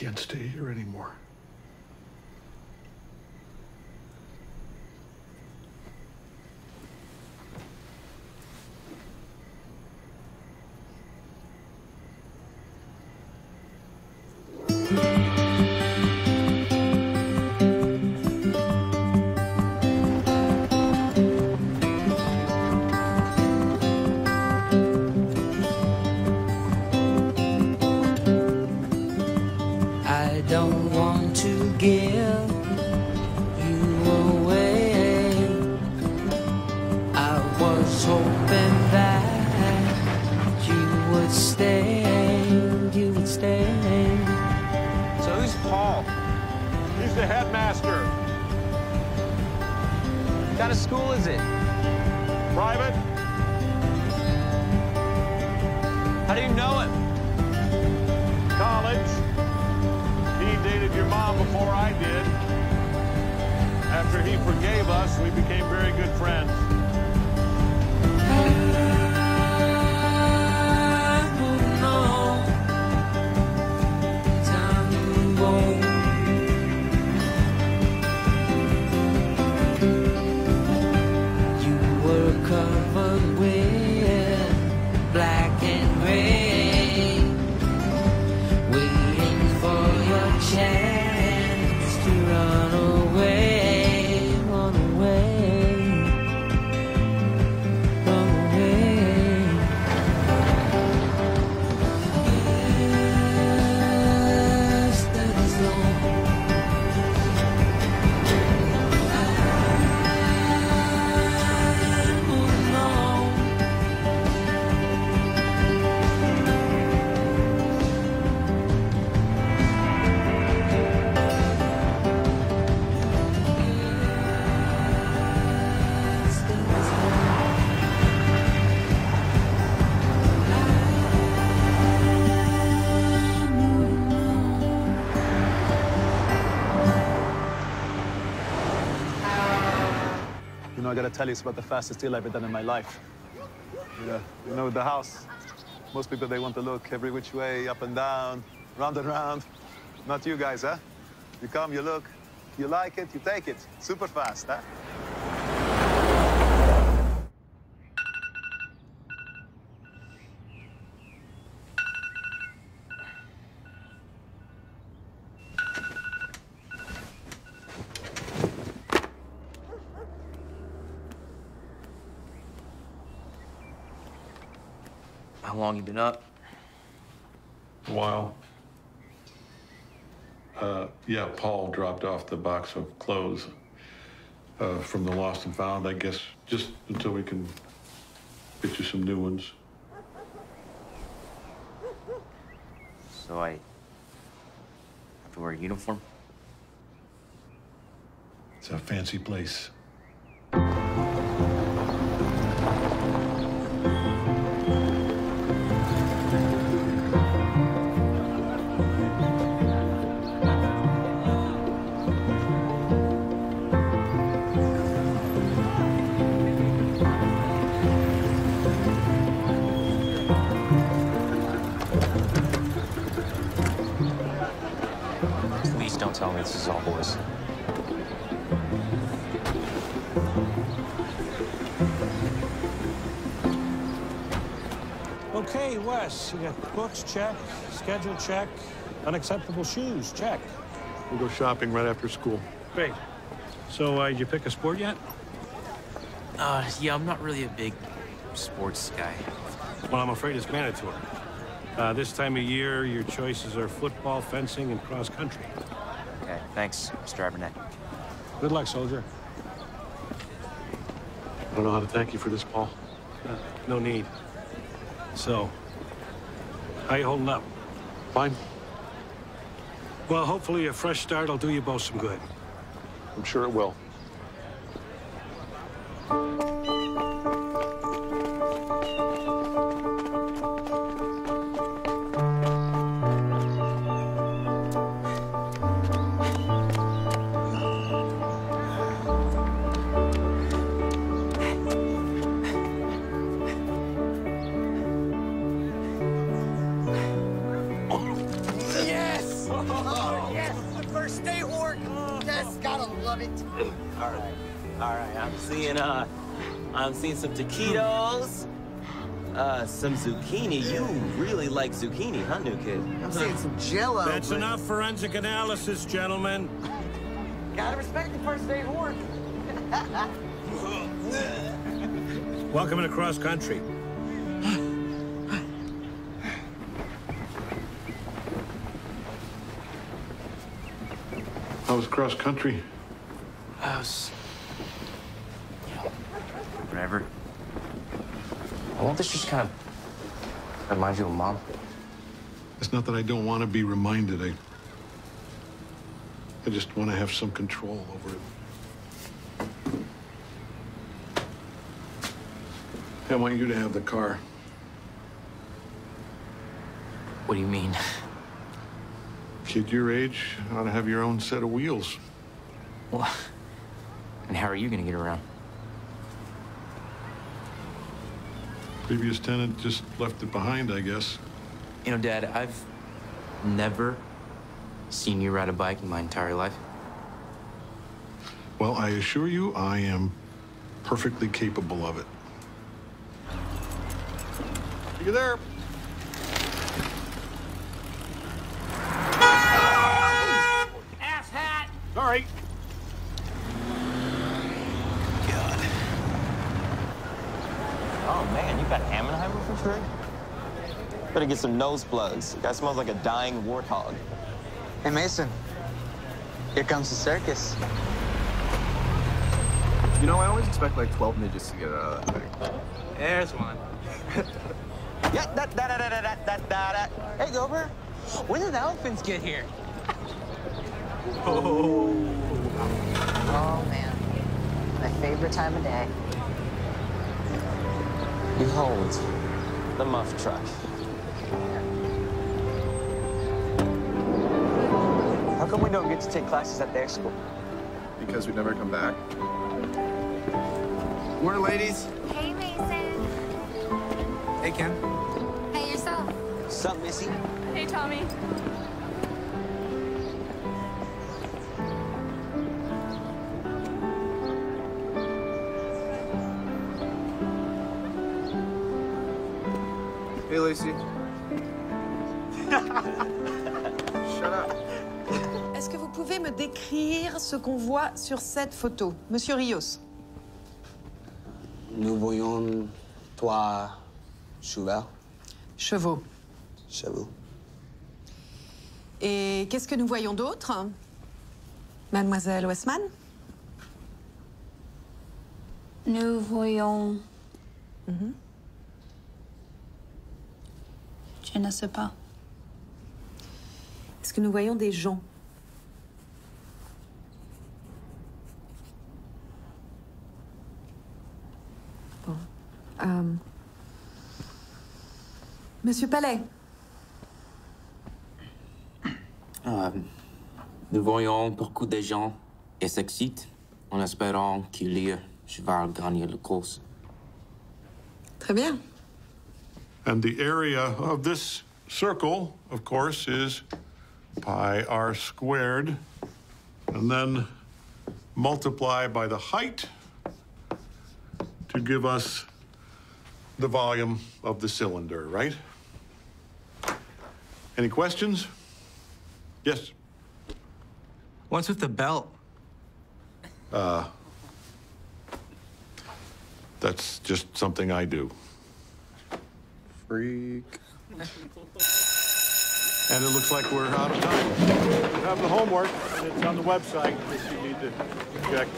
can't stay here anymore. I don't want to give you away. I was hoping that you would stay, you would stay. So who's Paul? He's the headmaster. What kind of school is it? Private? How do you know him? College. He dated your mom before I did. After he forgave us, we became very good friends. You were covered with black and gray, waiting for your chance to run away, run away, run away. Yesterday's long. You know, I gotta tell you, it's about the fastest deal I've ever done in my life. Yeah, you know, the house, most people, they want to look every which way, up and down, round and round. Not you guys, huh? You come, you look, you like it, you take it. Super fast, huh? How long you been up? A while. Yeah, Paul dropped off the box of clothes from the lost and found, I guess, just until we can get you some new ones. So I have to wear a uniform? It's a fancy place. Please don't tell me this is all boys. Okay, Wes, you got books, check. Schedule, check. Unacceptable shoes, check. We'll go shopping right after school. Great. So, did you pick a sport yet? Yeah, I'm not really a big sports guy. Well, I'm afraid it's mandatory. This time of year, your choices are football, fencing, and cross country. Okay, thanks, Mr. Abernett. Good luck, soldier. I don't know how to thank you for this, Paul. No need. So, how you holding up? Fine. Well, hopefully a fresh start will do you both some good. I'm sure it will. Yes! love it. All right, all right. I'm seeing some taquitos, some zucchini. You really like zucchini, huh, new kid? I'm seeing some Jello. That's but... enough forensic analysis, gentlemen. Gotta respect the first day of work. Welcome to cross country. How was cross country? Whatever. Won't this just kind of remind you of Mom? It's not that I don't want to be reminded. I just want to have some control over it. I want you to have the car. What do you mean? Kid your age ought to have your own set of wheels. Well, and how are you gonna get around? Previous tenant just left it behind, I guess. You know, Dad, I've never seen you ride a bike in my entire life. Well, I assure you, I am perfectly capable of it. See you there. Ass hat. Sorry. Oh man, you got Amenheimer for free? Better get some nose plugs. That smells like a dying warthog. Hey, Mason. Here comes the circus. You know, I always expect like 12 midgets to get out of that thing. There's one. Yeah, that. Hey, Gilbert. When did the elephants get here? Oh, man. My favorite time of day. Behold, the muff truck. How come we don't get to take classes at their school? Because we never come back. Morning, ladies. Hey, Mason. Hey, Ken. Hey, yourself. Sup, Missy? Hey, Tommy. Hey, Lacey. Shut up. Est-ce que vous pouvez me décrire ce qu'on voit sur cette photo, Monsieur Rios? Nous voyons trois chevaux. Chevaux. Chevaux. Et qu'est-ce que nous voyons d'autre, Mademoiselle Westman? Nous voyons... Je ne sais pas. Est-ce que nous voyons des gens? Bon. Monsieur Palais. Nous voyons beaucoup de gens et s'excitent en espérant que leur cheval gagne la course. Très bien. And the area of this circle, of course, is pi r squared. And then multiply by the height to give us the volume of the cylinder, right? Any questions? Yes? What's with the belt? That's just something I do. Freak. And it looks like we're out of time. You have the homework, and it's on the website if you need to check.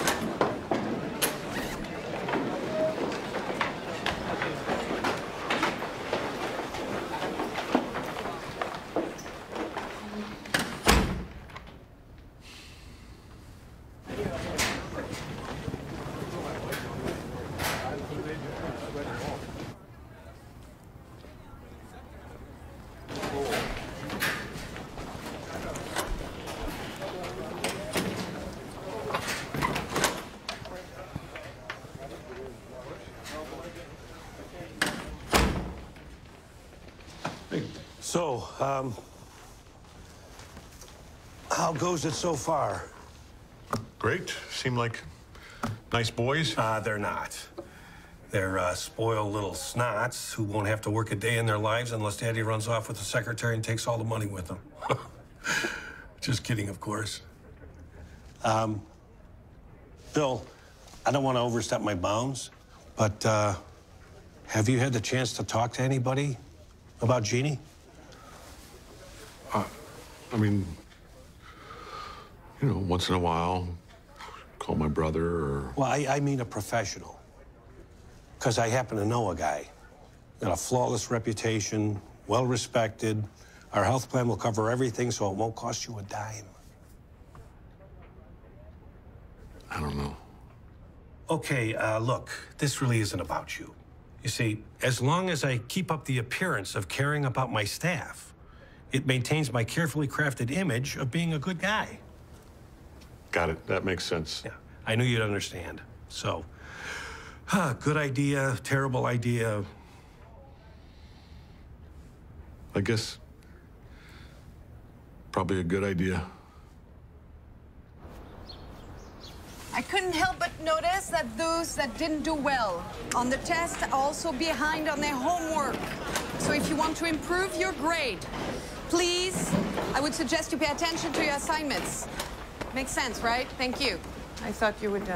So, how goes it so far? Great. Seem like nice boys. They're not. They're spoiled little snots who won't have to work a day in their lives unless Daddy runs off with the secretary and takes all the money with him. Just kidding, of course. Bill, I don't want to overstep my bounds, but have you had the chance to talk to anybody about Jeannie? I mean, you know, once in a while, call my brother or... Well, I mean a professional. Because I happen to know a guy. Got a flawless reputation, well-respected. Our health plan will cover everything, so it won't cost you a dime. I don't know. Okay, look, this really isn't about you. You see, as long as I keep up the appearance of caring about my staff, it maintains my carefully crafted image of being a good guy. Got it. That makes sense. Yeah, I knew you'd understand. So, good idea, terrible idea. I guess probably a good idea. I couldn't help but notice that those that didn't do well on the test are also behind on their homework. So if you want to improve your grade, please, I would suggest you pay attention to your assignments. Makes sense, right? Thank you. I thought you would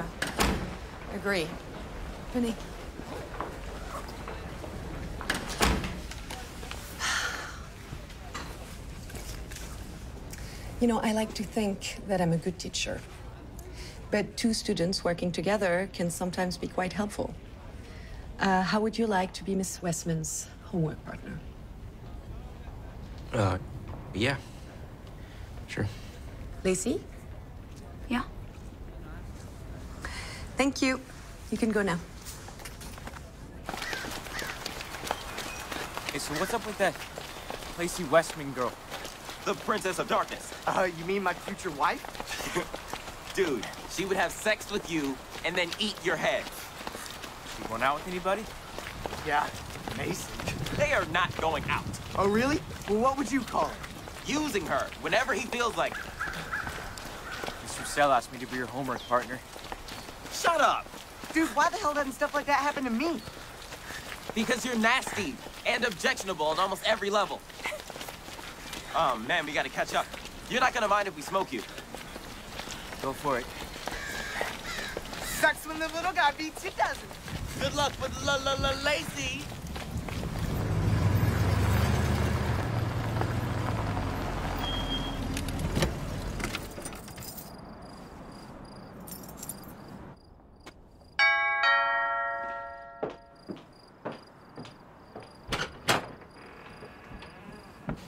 agree. Vinny. You know, I like to think that I'm a good teacher. But two students working together can sometimes be quite helpful. How would you like to be Miss Westman's homework partner? Yeah. Sure. Lacey? Yeah. Thank you. You can go now. Hey, so what's up with that Lacey Westman girl? The Princess of Darkness. You mean my future wife? Dude, she would have sex with you and then eat your head. You going out with anybody? Yeah, Mason. They are not going out. Oh, really? Well, what would you call it? Using her whenever he feels like it. Mr. Sell asked me to be your homework partner. Shut up! Dude, why the hell doesn't stuff like that happen to me? Because you're nasty and objectionable on almost every level. Oh, man, we gotta catch up. You're not gonna mind if we smoke you. Go for it. Sucks when the little guy beats you, doesn't it? Good luck with Lacey.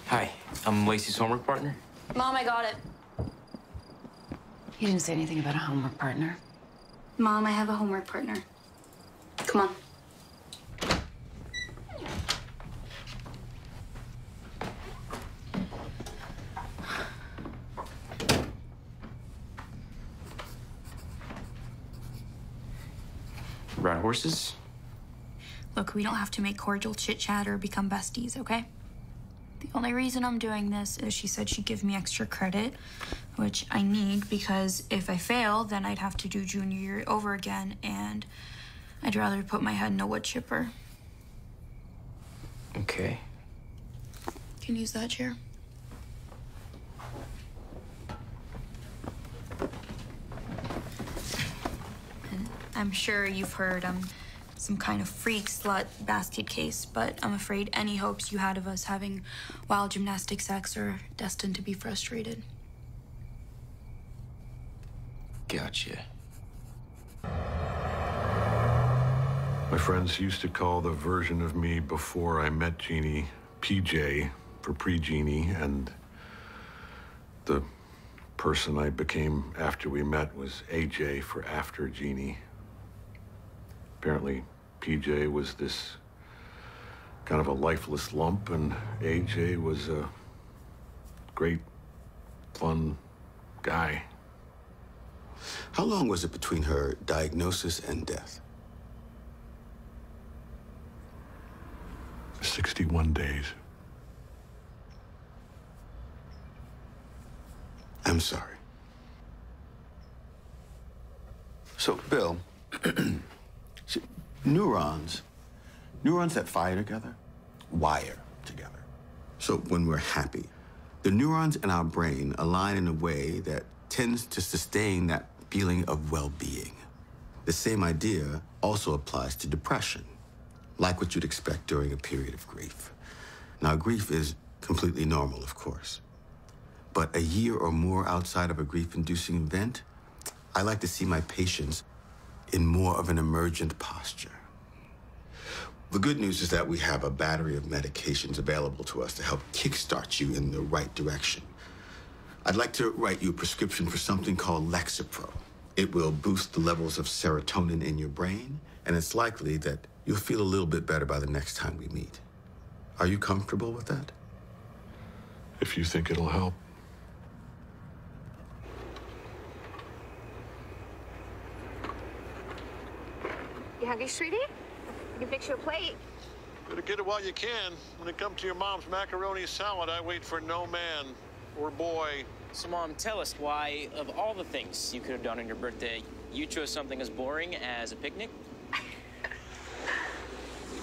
Hi, I'm Lacey's homework partner. Mom, I got it. He didn't say anything about a homework partner. Mom, I have a homework partner. Come on. Ride horses? Look, we don't have to make cordial chit-chat or become besties, okay? The only reason I'm doing this is she said she'd give me extra credit, which I need because if I fail, then I'd have to do junior year over again, and I'd rather put my head in a wood chipper. Okay. Can you use that chair? And I'm sure you've heard I'm some kind of freak slut basket case, but I'm afraid any hopes you had of us having wild gymnastic sex are destined to be frustrated. Gotcha. My friends used to call the version of me before I met Jeannie PJ for pre-Jeannie, and the person I became after we met was AJ for after Jeannie. Apparently, PJ was this kind of a lifeless lump, and AJ was a great, fun guy. How long was it between her diagnosis and death? 61 days. I'm sorry. So, Bill, see, neurons that fire together, wire together. So when we're happy, the neurons in our brain align in a way that tends to sustain that feeling of well-being. The same idea also applies to depression, like what you'd expect during a period of grief. Now, grief is completely normal, of course. But a year or more outside of a grief-inducing event, I like to see my patients in more of an emergent posture. The good news is that we have a battery of medications available to us to help kickstart you in the right direction. I'd like to write you a prescription for something called Lexapro. It will boost the levels of serotonin in your brain, and it's likely that you'll feel a little bit better by the next time we meet. Are you comfortable with that? If you think it'll help. You hungry, sweetie? I can fix you a plate. Better get it while you can. When it comes to your mom's macaroni salad, I wait for no man or boy. So, Mom, tell us why, of all the things you could have done on your birthday, you chose something as boring as a picnic?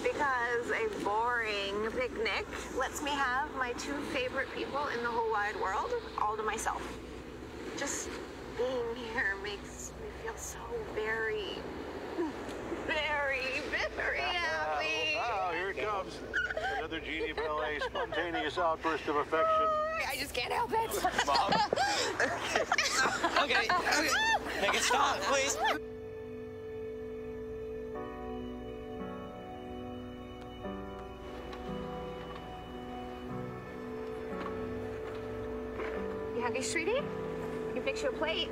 Because a boring picnic lets me have my two favorite people in the whole wide world all to myself. Just being here makes me feel so very happy. Oh, here it comes. Another Genie Ballet spontaneous outburst of affection. I just can't help it. Mom? Okay. Make it stop, please. You hungry, sweetie? I can fix you a plate.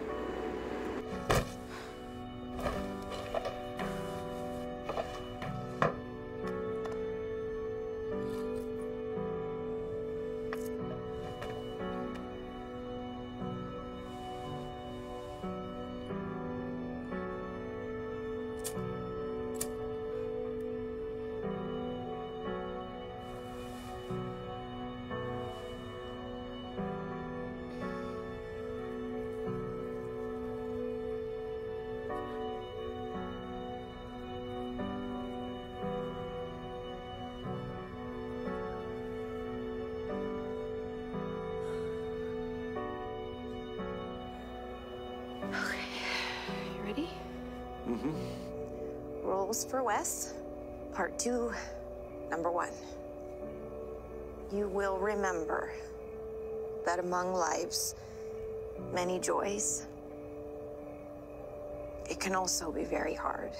Rules for Wes, Part 2, Number 1. You will remember that among life's many joys, it can also be very hard.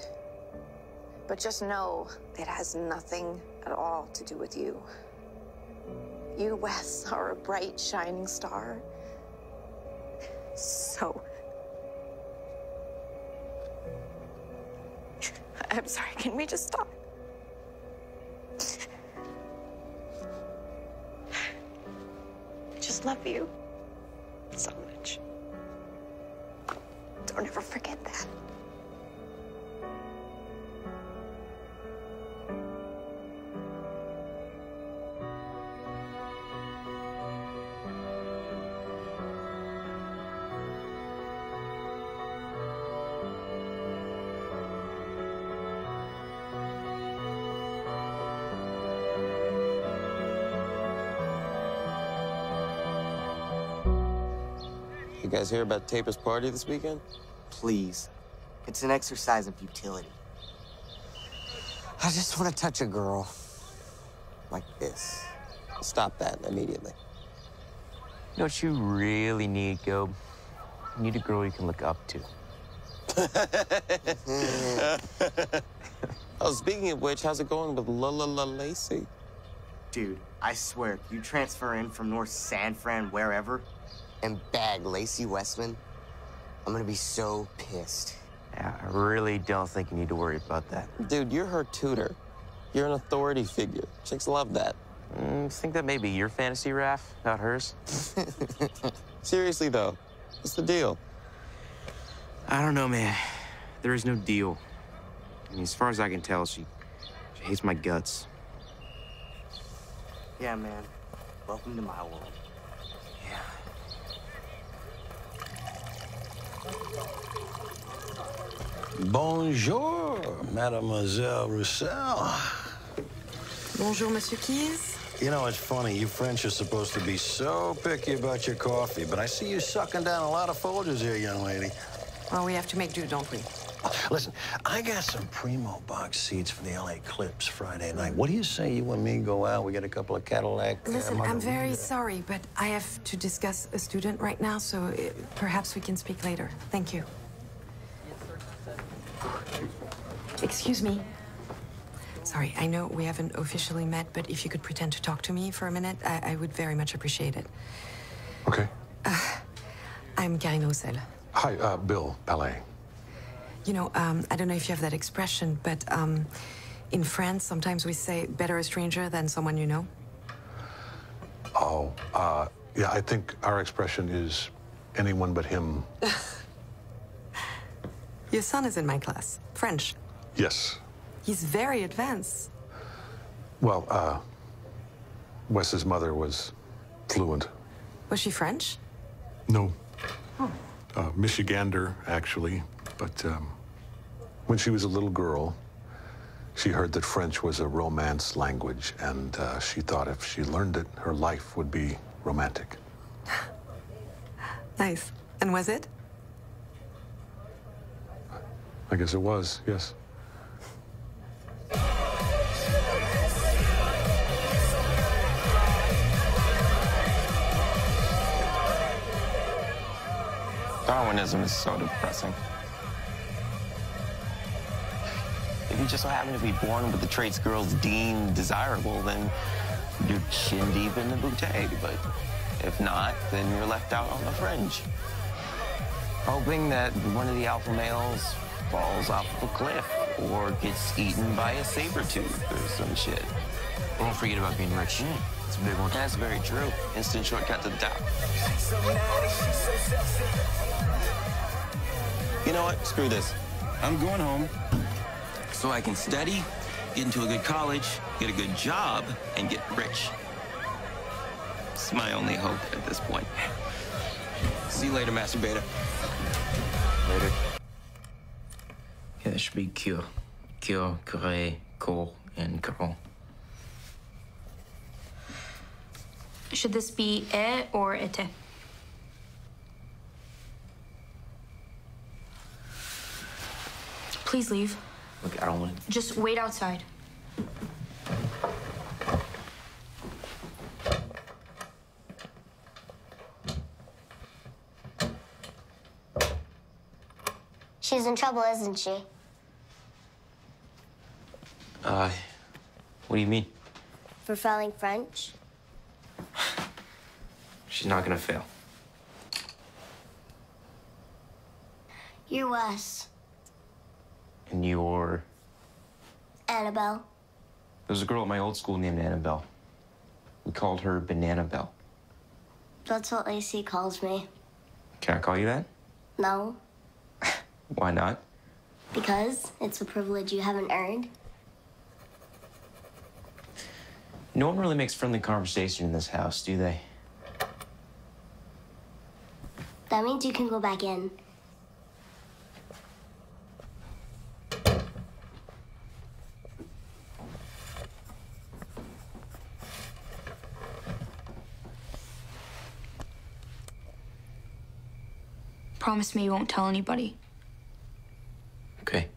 But just know it has nothing at all to do with you. You, Wes, are a bright, shining star. So I'm sorry, can we just stop? I just love you so much. Don't ever forget that. You guys hear about Taper's party this weekend? Please. It's an exercise in futility. I just want to touch a girl. Like this. Stop that immediately. You know what you really need, Gob? You need a girl you can look up to. Oh, speaking of which, how's it going with Lacey? Dude, I swear, you transfer in from North San Fran, wherever, and bag Lacey Westman, I'm gonna be so pissed. Yeah, I really don't think you need to worry about that. Dude, you're her tutor. You're an authority figure. Chicks love that. Think that may be your fantasy, Raph, not hers? Seriously, though, what's the deal? I don't know, man. There is no deal. I mean, as far as I can tell, she hates my guts. Yeah, man. Welcome to my world. Bonjour, Mademoiselle Roussel. Bonjour, Monsieur Keys. You know, it's funny, you French are supposed to be so picky about your coffee, but I see you sucking down a lot of Folgers here, young lady. Well, we have to make do, don't we? Listen, I got some primo box seats for the LA Clips Friday night. What do you say you and me go out? We get a couple of Cadillac. Listen, I'm very sorry, but I have to discuss a student right now, so perhaps we can speak later. Thank you. Excuse me. Sorry, I know we haven't officially met, but if you could pretend to talk to me for a minute, I would very much appreciate it. Okay. I'm Karine Roussel. Hi, Bill Palais. You know, I don't know if you have that expression, but in France, sometimes we say better a stranger than someone you know. Oh, yeah, I think our expression is anyone but him. Your son is in my class, French. Yes. He's very advanced. Well, Wes's mother was fluent. Was she French? No. Oh. Michigander, actually. But when she was a little girl, she heard that French was a Romance language, and she thought if she learned it, her life would be romantic. Nice. And was it? I guess it was, yes. Darwinism is so depressing. If you just so happen to be born with the traits girls deem desirable, then you're chin deep in the bootay. But if not, then you're left out on the fringe, hoping that one of the alpha males falls off of a cliff or gets eaten by a saber tooth or some shit. Don't forget about being rich. It's a big one. That's very true. Instant shortcut to the top. You know what? Screw this. I'm going home so I can study, get into a good college, get a good job, and get rich. It's my only hope at this point. See you later, masturbator. Later. Yeah, there should be cure, curé, cour, and caron. Should this be e or ete? Please leave. Look, I don't want to. Just wait outside. She's in trouble, isn't she? What do you mean? For failing French? She's not gonna fail. You're Wes. And you're... Annabelle. There was a girl at my old school named Annabelle. We called her Banana Belle. That's what Lacey calls me. Can I call you that? No, Why not? because it's a privilege you haven't earned. No one really makes friendly conversation in this house, do they? That means you can go back in. Promise me you won't tell anybody. Okay.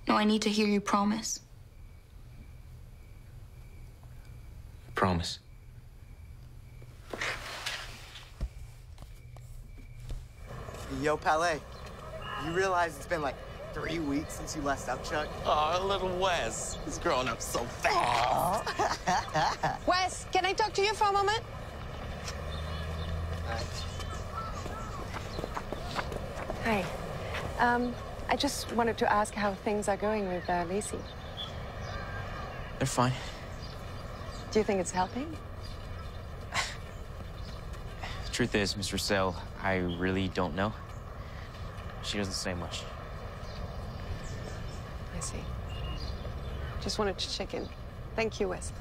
No, I need to hear you promise. Promise. Yo, Palais, you realize it's been like 3 weeks since you last up, Chuck? Oh, little Wes. He's growing up so fast. Wes, can I talk to you for a moment? Hi. I just wanted to ask how things are going with Lacey. They're fine. Do you think it's helping? The truth is, Mr. Roussel, I really don't know. She doesn't say much. I see. Just wanted to check in. Thank you, Wes.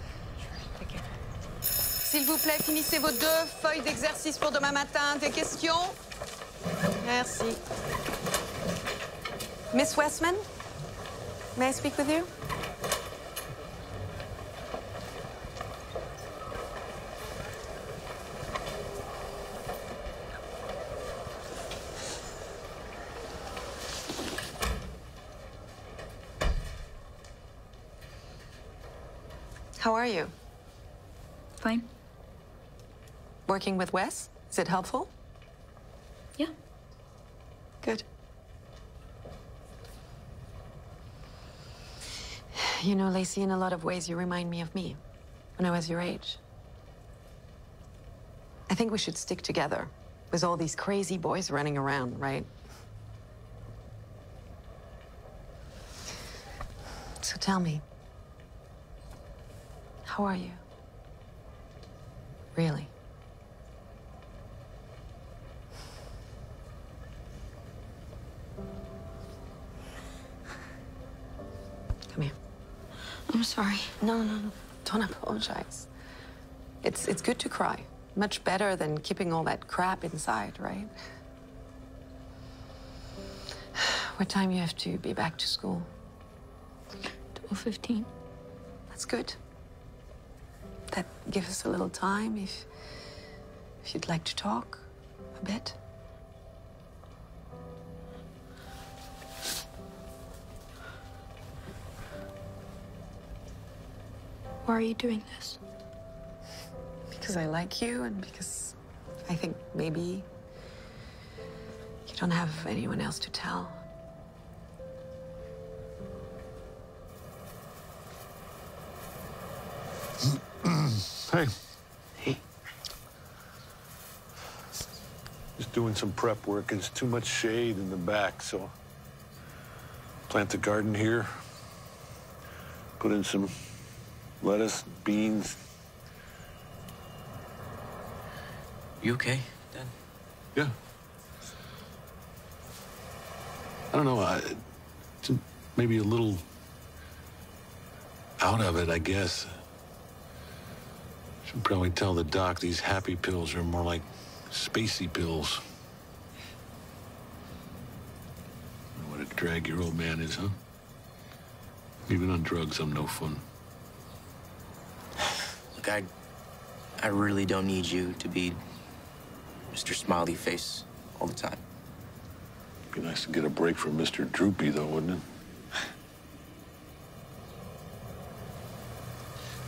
Take care. S'il vous plaît, finissez vos 2 feuilles d'exercice pour demain matin. Des questions? Merci. Miss Westman, may I speak with you? How are you? Fine. Working with Wes? Is it helpful? Yeah. Good. You know, Lacey, in a lot of ways, you remind me of me when I was your age. I think we should stick together with all these crazy boys running around, right? So tell me, how are you? Really? Come here. I'm sorry. No, don't apologize. It's good to cry. Much better than keeping all that crap inside, right? What time you have to be back to school? 12:15. That's good. That gives us a little time if you'd like to talk a bit. Why are you doing this? Because I like you and because I think maybe you don't have anyone else to tell. Hey. Hey. Just doing some prep work. There's too much shade in the back, so plant the garden here. Put in some lettuce, beans. You okay, Dad? Yeah. I don't know. It's maybe a little out of it, I guess. Should probably tell the doc these happy pills are more like spacey pills. What a drag your old man is, huh? Even on drugs, I'm no fun. Look, I really don't need you to be Mr. Smiley Face all the time. Be nice to get a break from Mr. Droopy, though, wouldn't it?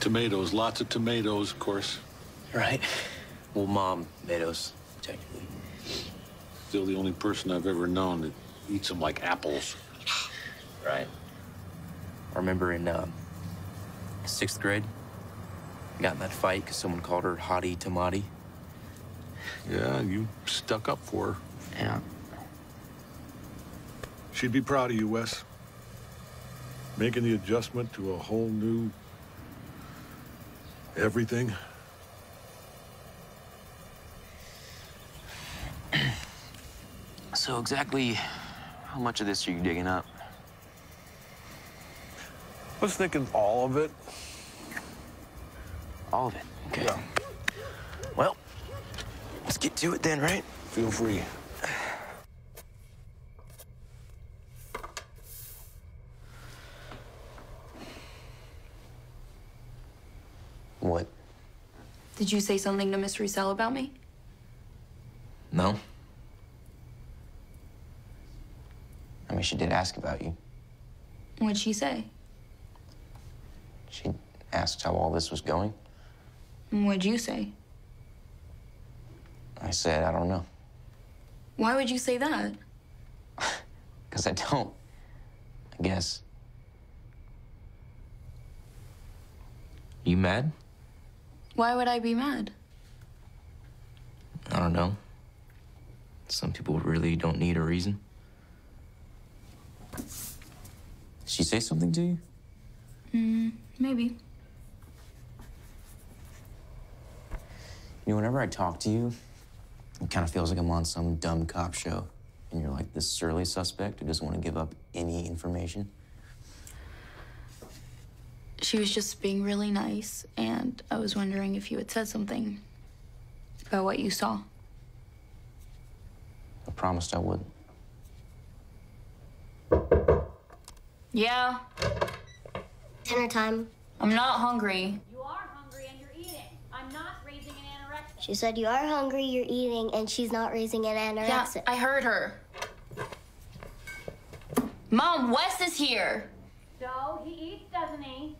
Tomatoes, lots of tomatoes, of course. Right. Well, Mom, tomatoes, technically. Still the only person I've ever known that eats them like apples. Right. I remember in 6th grade, I got in that fight because someone called her Hottie Tomati. Yeah, you stuck up for her. Yeah. She'd be proud of you, Wes. Making the adjustment to a whole new everything. So exactly how much of this are you digging up? I was thinking all of it. All of it? Okay. Yeah. Well, let's get to it then, right? Feel free. What? Did you say something to Miss Roussel about me? No. I mean, she did ask about you. What'd she say? She asked how all this was going. And what'd you say? I said, I don't know. Why would you say that? Because I don't, I guess. You mad? Why would I be mad? I don't know. Some people really don't need a reason. Did she say something to you? Maybe. You know, whenever I talk to you, it kind of feels like I'm on some dumb cop show. And you're like this surly suspect who doesn't want to give up any information. She was just being really nice, and I was wondering if you had said something about what you saw. I promised I wouldn't. Yeah. Dinner time. I'm not hungry. You are hungry and you're eating. I'm not raising an anorexic. She said you are hungry, you're eating, and she's not raising an Yeah, anorexic. I heard her. Mom, Wes is here. So he eats, doesn't he?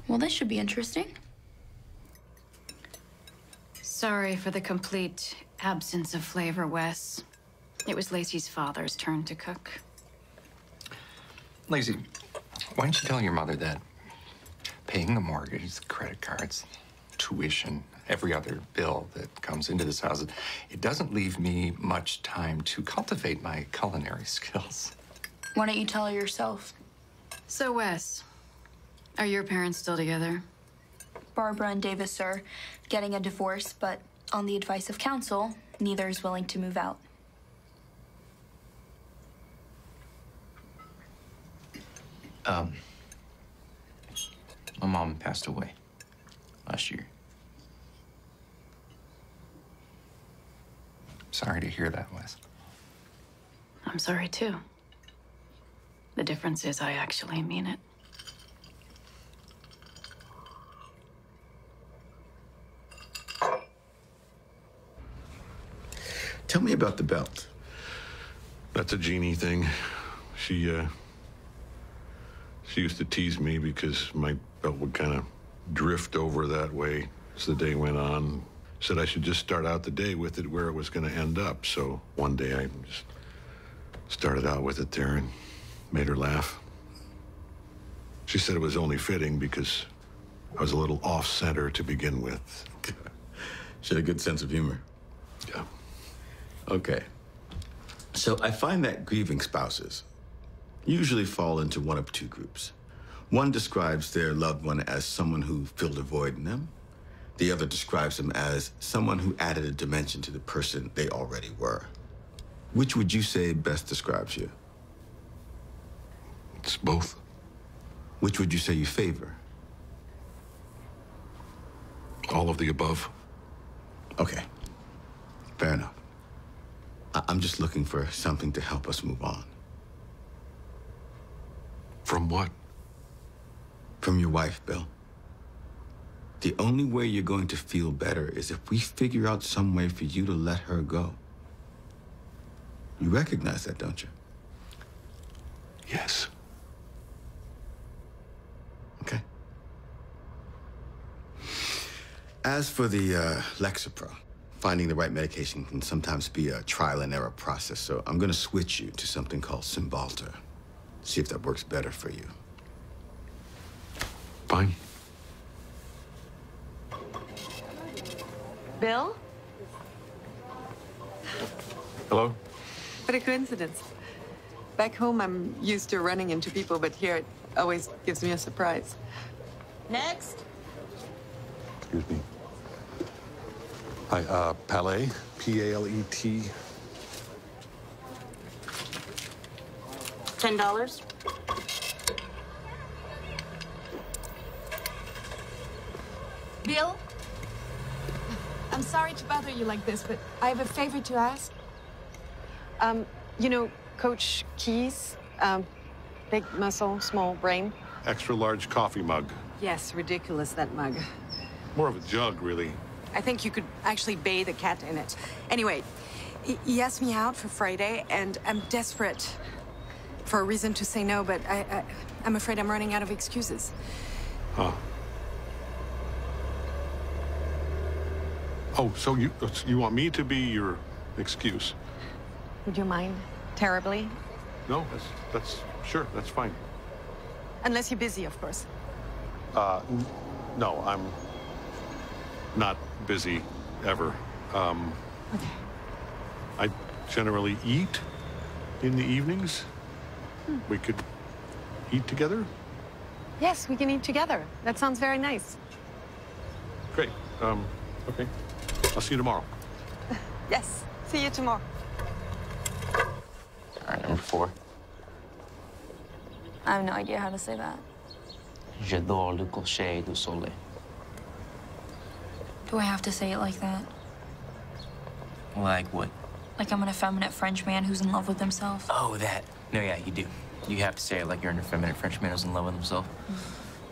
Well, this should be interesting. Sorry for the complete absence of flavor, Wes. It was Lacey's father's turn to cook. Lacey, why don't you tell your mother that paying the mortgage, the credit cards, tuition, every other bill that comes into this house, it doesn't leave me much time to cultivate my culinary skills. Why don't you tell her yourself? So, Wes, are your parents still together? Barbara and Davis are getting a divorce, but on the advice of counsel, neither is willing to move out. My mom passed away last year. Sorry to hear that, Wes. I'm sorry, too. The difference is I actually mean it. Tell me about the belt. That's a Jeannie thing. She used to tease me because my belt would kind of drift over that way as the day went on. Said I should just start out the day with it where it was going to end up. So one day I just started out with it there and made her laugh. She said it was only fitting because I was a little off-center to begin with. She had a good sense of humor. Yeah. Okay. So I find that grieving spouses usually fall into one of two groups. One describes their loved one as someone who filled a void in them. The other describes them as someone who added a dimension to the person they already were. Which would you say best describes you? It's both. Which would you say you favor? All of the above. Okay. Fair enough. I'm just looking for something to help us move on. From what? From your wife, Bill. The only way you're going to feel better is if we figure out some way for you to let her go. You recognize that, don't you? Yes. Okay. As for the Lexapro, finding the right medication can sometimes be a trial and error process, so I'm going to switch you to something called Cymbalta. See if that works better for you. Fine. Bill? Hello? What a coincidence. Back home, I'm used to running into people, but here it always gives me a surprise. Next. Excuse me. Hi, Palette, P-A-L-E-T. $10. Bill? I'm sorry to bother you like this, but I have a favor to ask. You know, Coach Keys, big muscle, small brain. Extra large coffee mug. Yes, ridiculous, that mug. More of a jug, really. I think you could actually bathe a cat in it. Anyway, he asked me out for Friday, and I'm desperate for a reason to say no, but I'm afraid I'm running out of excuses. Huh. Oh, so you want me to be your excuse? Would you mind terribly? No, that's sure, that's fine. Unless you're busy, of course. No, I'm not busy ever. Okay. I generally eat in the evenings. We could eat together. Yes, we can eat together. That sounds very nice. Great. Okay. I'll see you tomorrow. Yes, see you tomorrow. All right, number 4. I have no idea how to say that. J'adore le coucher du soleil. Do I have to say it like that? Like what? Like I'm an effeminate French man who's in love with himself. Oh, that. No, yeah, you do. You have to say it like you're an effeminate French man who's in love with himself.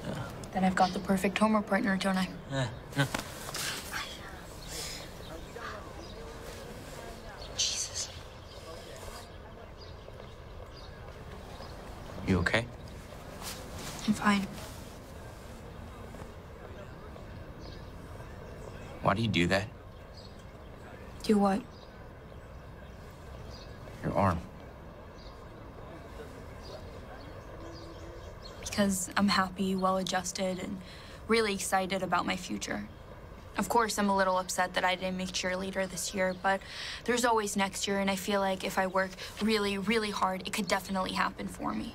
Yeah. Then I've got the perfect homework partner, don't I? Yeah. Jesus. You okay? I'm fine. Why do you do that? Do what? Your arm. Because I'm happy, well-adjusted, and really excited about my future. Of course, I'm a little upset that I didn't make cheerleader this year, but there's always next year, and I feel like if I work really, really hard, it could definitely happen for me.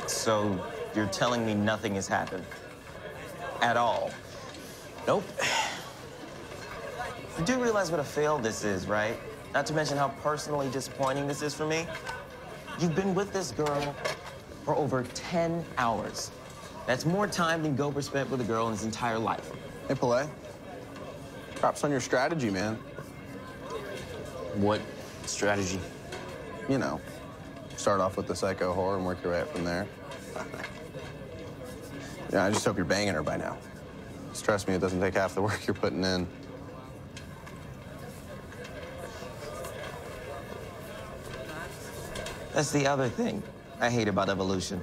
So, you're telling me nothing has happened? At all? Nope. You do realize what a fail this is, right? Not to mention how personally disappointing this is for me. You've been with this girl for over 10 hours. That's more time than Gober spent with a girl in his entire life. Hey, Pelé. Props on your strategy, man. What strategy? You know, start off with the psycho whore and work your way up from there. Yeah, I just hope you're banging her by now. Just trust me, it doesn't take half the work you're putting in. That's the other thing I hate about evolution.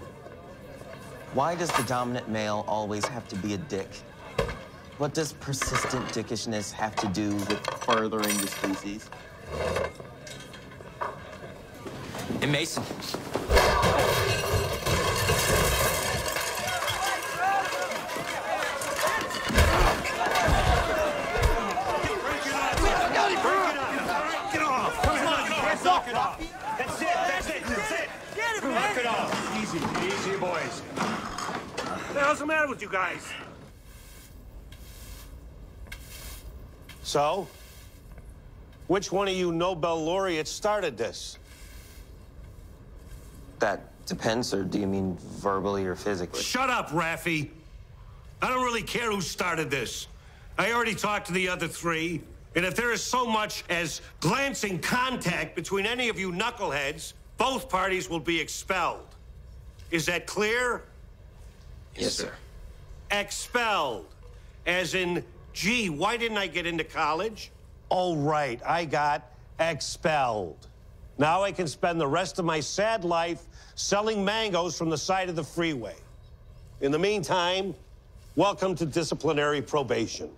Why does the dominant male always have to be a dick? What does persistent dickishness have to do with furthering the species? Hey, Mason. Knock it off. Easy, easy, boys. What the hell's the matter with you guys? So, which one of you Nobel laureates started this? That depends, sir. Do you mean verbally or physically? Shut up, Raffi. I don't really care who started this. I already talked to the other three, and if there is so much as glancing contact between any of you knuckleheads, both parties will be expelled. Is that clear? Yes, sir. Expelled. As in, gee, why didn't I get into college? Oh, right, I got expelled. Now I can spend the rest of my sad life selling mangoes from the side of the freeway. In the meantime, welcome to disciplinary probation.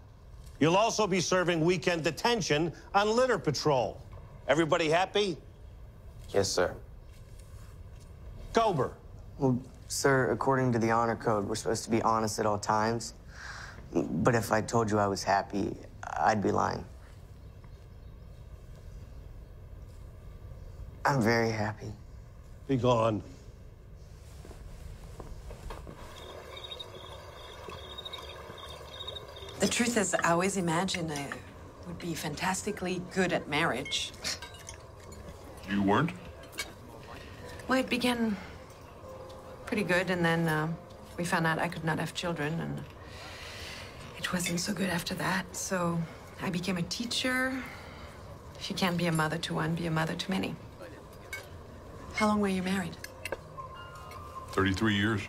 You'll also be serving weekend detention on litter patrol. Everybody happy? Yes, sir. Gober. Well, sir, according to the honor code, we're supposed to be honest at all times. But if I told you I was happy, I'd be lying. I'm very happy. Be gone. The truth is, I always imagined I would be fantastically good at marriage. You weren't? Well, it began pretty good, and then we found out I could not have children, and it wasn't so good after that. So I became a teacher. If you can't be a mother to one, be a mother to many. How long were you married? 33 years.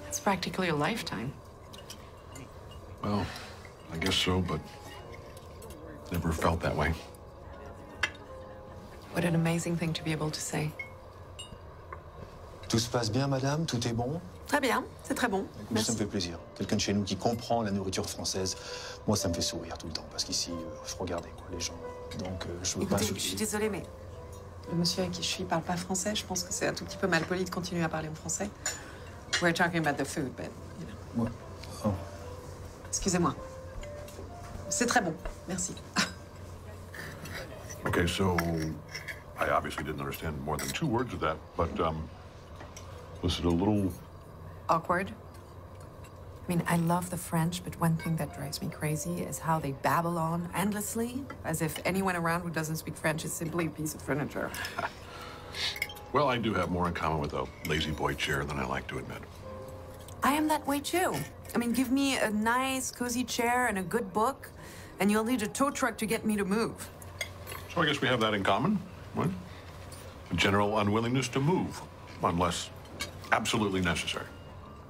It's practically a lifetime. Well, I guess so, but never felt that way. What an amazing thing to be able to say. Tout se passe bien, madame? Tout est bon? Très bien, c'est très bon. Merci. Ça me fait plaisir. Quelqu'un de chez nous qui comprend la nourriture française. Moi, ça me fait sourire tout le temps, parce qu'ici, faut regarder, quoi, les gens. Donc, je veux pas... Écoutez, je suis désolée, mais le monsieur avec qui je suis parle pas français. Je pense que c'est un tout petit peu mal poli de continuer à parler en français. We're talking about the food, but, you know. Ouais. Oh. Excusez-moi. C'est très bon. Merci. Okay, so I obviously didn't understand more than 2 words of that, but was it a little... Awkward? I mean, I love the French, but one thing that drives me crazy is how they babble on endlessly, as if anyone around who doesn't speak French is simply a piece of furniture. Well, I do have more in common with a lazy boy chair than I like to admit. I am that way too. I mean, give me a nice, cozy chair and a good book, and you'll need a tow truck to get me to move. So I guess we have that in common, right? A general unwillingness to move, unless absolutely necessary.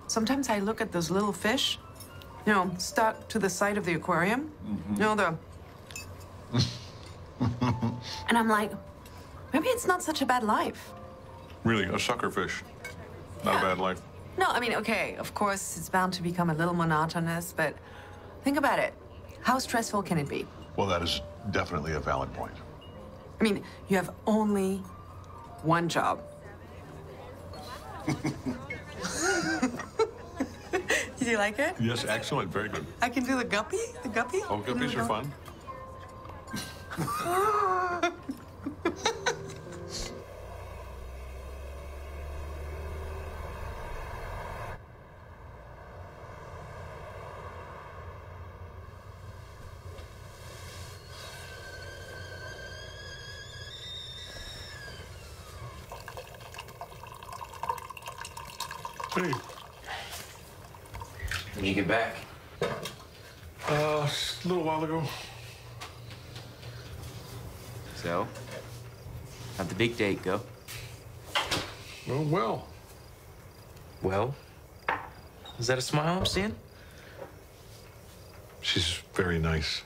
Sometimes I look at those little fish, you know, stuck to the side of the aquarium. Mm-hmm. You know, and I'm like, maybe it's not such a bad life. Really, a sucker fish. Not a bad life. No, I mean, okay, of course, it's bound to become a little monotonous, but think about it. How stressful can it be? Well, that is definitely a valid point. I mean, you have only one job. Did you like it? Yes, excellent. Very good. I can do the guppy? The guppy? Oh, guppies are fun. Hey. When you get back? A little while ago. So, how'd the big date go? Oh, well. Well? Is that a smile I'm seeing? She's very nice.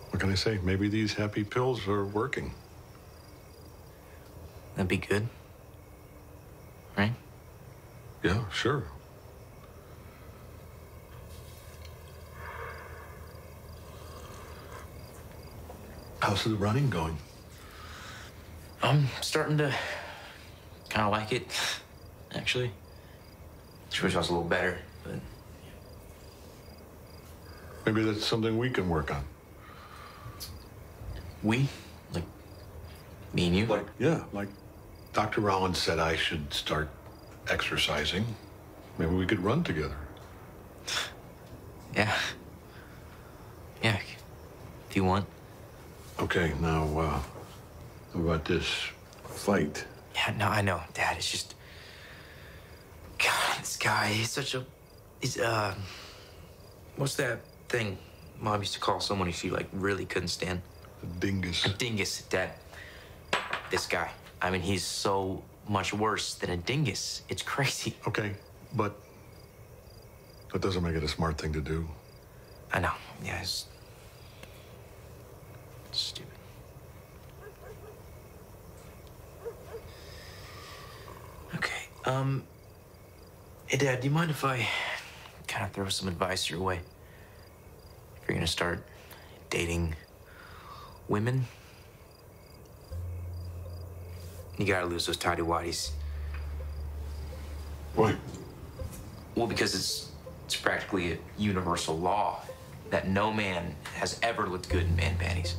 What can I say? Maybe these happy pills are working. That'd be good. Right? Yeah, sure. How's the running going? I'm starting to kind of like it, actually. Just wish I was a little better, but... Maybe that's something we can work on. We? Like, me and you? Like, yeah, like Dr. Rollins said I should start exercising. Maybe we could run together. Yeah. Yeah, if you want. Okay, now, how about this fight? Yeah, no, I know, Dad. It's just... God, this guy, he's such a... He's, what's that thing Mom used to call someone who she, like, really couldn't stand? A dingus. A dingus, Dad. This guy. I mean, he's so much worse than a dingus. It's crazy. Okay, but that doesn't make it a smart thing to do. I know. Yeah, it's stupid. Okay, hey, Dad, do you mind if I kind of throw some advice your way? If you're gonna start dating women, you gotta lose those tighty-whities. Why? Well, because it's practically a universal law that no man has ever looked good in man panties.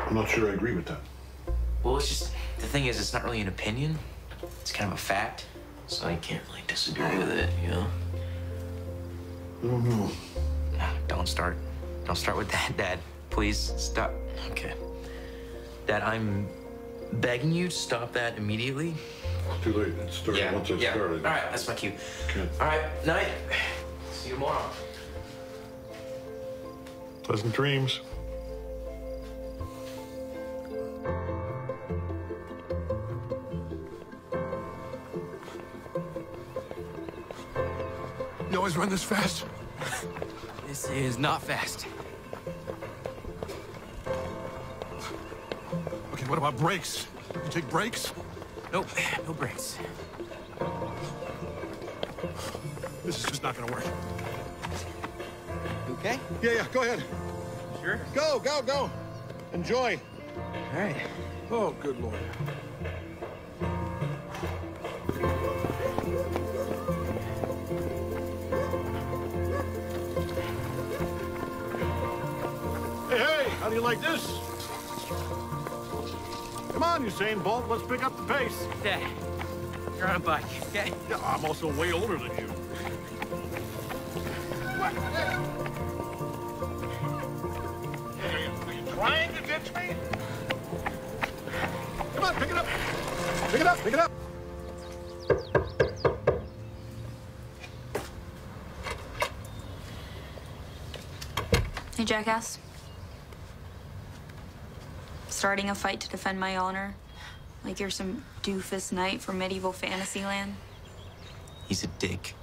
I'm not sure I agree with that. Well, it's just, the thing is, it's not really an opinion. It's kind of a fact. So I can't really disagree with it, you know? I don't know. Don't start with that, Dad. Please, stop. Okay. Dad, I'm begging you to stop that immediately. It's too late. It started once I started. All right, that's my cue. Okay. All right, night. See you tomorrow. Pleasant dreams. You always run this fast? This is not fast. Okay, what about brakes? You take brakes? Nope, no brakes. This is just not gonna work. Okay? Yeah, go ahead. Sure? Go. Enjoy. All right. Oh, good Lord. Hey, how do you like this? Come on, Usain Bolt, let's pick up the pace. Dad, you're on a bike, okay? Yeah, I'm also way older than you. Are you trying to ditch me? Come Come on, pick it up. Pick it up, pick it up. Hey, jackass. Starting a fight to defend my honor? Like you're some doofus knight from medieval fantasy land? He's a dick.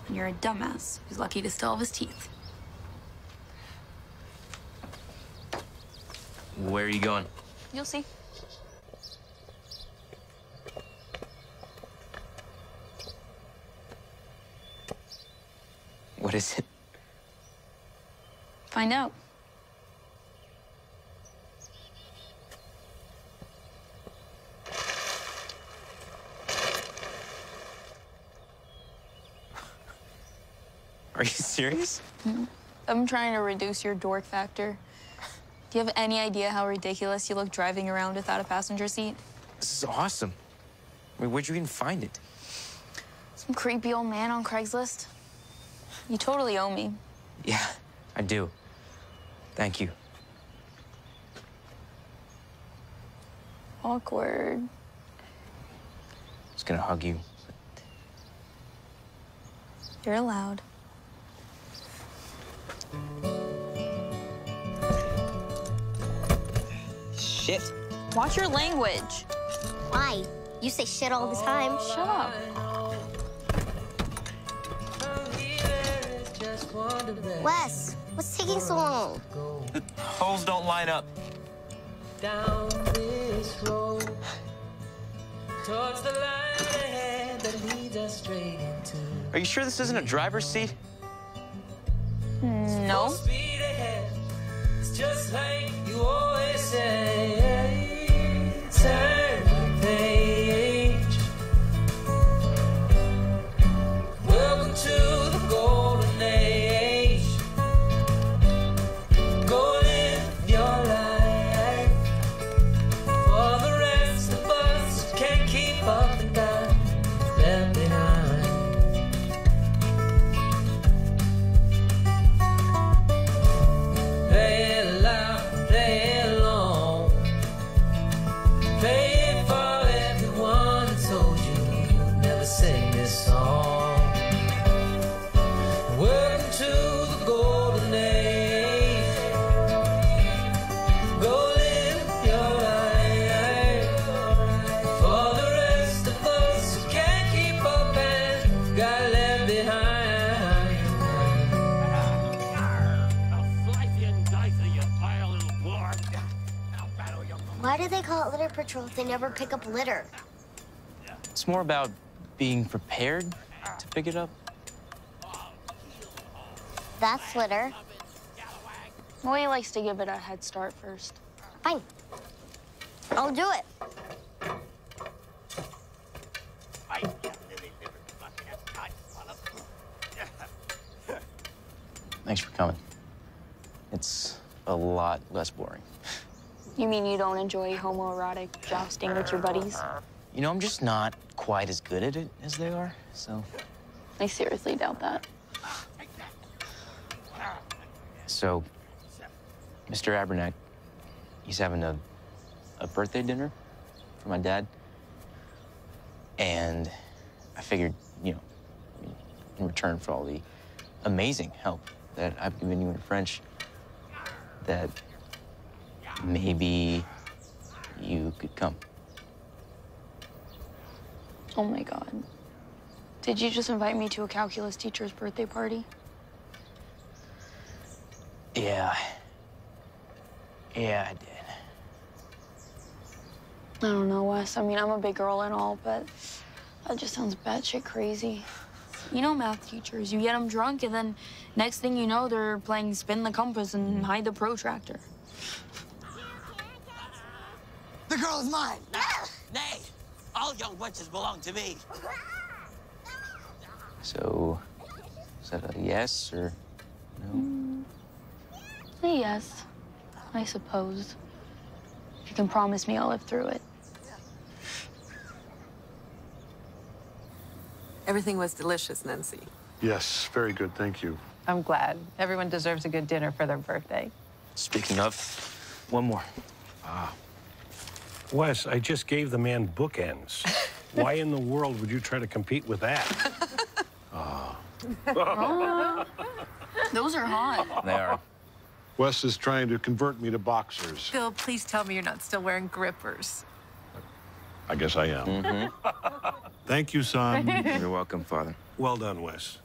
And you're a dumbass who's lucky to still have his teeth. Where are you going? You'll see. What is it? Find out. Are you serious? I'm trying to reduce your dork factor. Do you have any idea how ridiculous you look driving around without a passenger seat? This is awesome. I mean, where'd you even find it? Some creepy old man on Craigslist. You totally owe me. Yeah, I do. Thank you. Awkward. I was gonna hug you. You're allowed. Shit. Watch your language. Why? You say shit all the time. Shut up. Wes, what's taking so long? The holes don't line up. Down this road towards the line ahead that leads us straight into. Are you sure this isn't a driver's seat? No. Speed ahead. It's just like you always say. Turn the page. Welcome to the golden age. Go live your life. For the rest of us can't keep up and got left behind. Play it loud, play it long. Play it for everyone that told you you'd never sing this song. Welcome to the golden age. Go live your life. For the rest of us who can't keep up and got left behind. Why do they call it litter patrol if they never pick up litter? It's more about being prepared to pick it up. That's litter. Molly likes to give it a head start first. Fine. I'll do it. Thanks for coming. It's a lot less boring. You mean you don't enjoy homoerotic jousting with your buddies? You know, I'm just not quite as good at it as they are, so. I seriously doubt that. So, Mr. Abernack, he's having a birthday dinner for my dad. And I figured, you know, in return for all the amazing help that I've given you in French, that maybe you could come. Oh my God. Did you just invite me to a calculus teacher's birthday party? Yeah. Yeah, I did. I don't know, Wes. I mean, I'm a big girl and all, but that just sounds batshit crazy. You know math teachers, you get them drunk, and then next thing you know, they're playing spin the compass and hide the protractor. The girl is mine. Nay, all young wenches belong to me. So, is that a yes or no? Yes, I suppose. If you can promise me I'll live through it. Everything was delicious, Nancy. Yes, very good, thank you. I'm glad. Everyone deserves a good dinner for their birthday. Speaking of, one more. Wes, I just gave the man bookends. Why in the world would you try to compete with that? Those are hot. They are. Wes is trying to convert me to boxers. Bill, please tell me you're not still wearing grippers. I guess I am. Thank you, son. You're welcome, Father. Well done, Wes.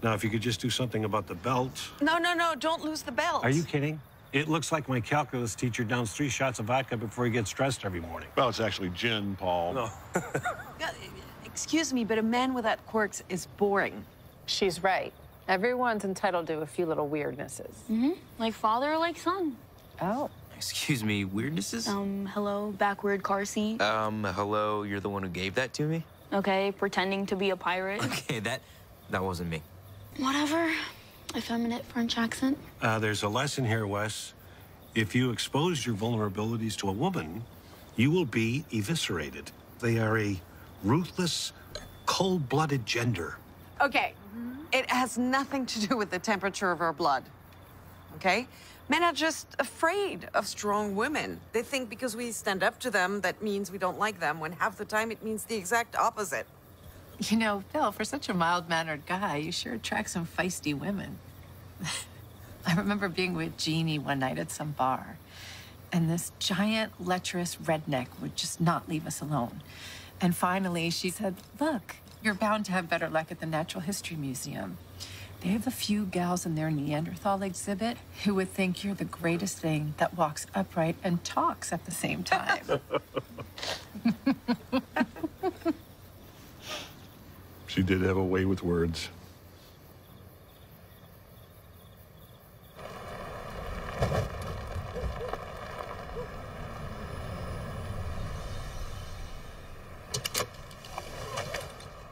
Now, if you could just do something about the belt. No, no, no, don't lose the belt. Are you kidding? It looks like my calculus teacher downs 3 shots of vodka before he gets dressed every morning. Well, it's actually gin, Paul. No. Excuse me, but a man without quirks is boring. She's right. Everyone's entitled to a few little weirdnesses. Mm-hmm. Like father or like son. Oh. Excuse me, weirdnesses? Hello, backward car seat. Hello, you're the one who gave that to me? Okay, pretending to be a pirate. Okay, that wasn't me. Whatever. Effeminate French accent. There's a lesson here, Wes. If you expose your vulnerabilities to a woman, you will be eviscerated. They are a ruthless, cold-blooded gender. Okay, it has nothing to do with the temperature of our blood, okay? Men are just afraid of strong women. They think because we stand up to them, that means we don't like them, when half the time it means the exact opposite. You know, Bill, for such a mild-mannered guy, you sure attract some feisty women. I remember being with Jeannie one night at some bar, and this giant, lecherous redneck would just not leave us alone. And finally, she said, look, you're bound to have better luck at the Natural History Museum. They have a few gals in their Neanderthal exhibit who would think you're the greatest thing that walks upright and talks at the same time. She did have a way with words.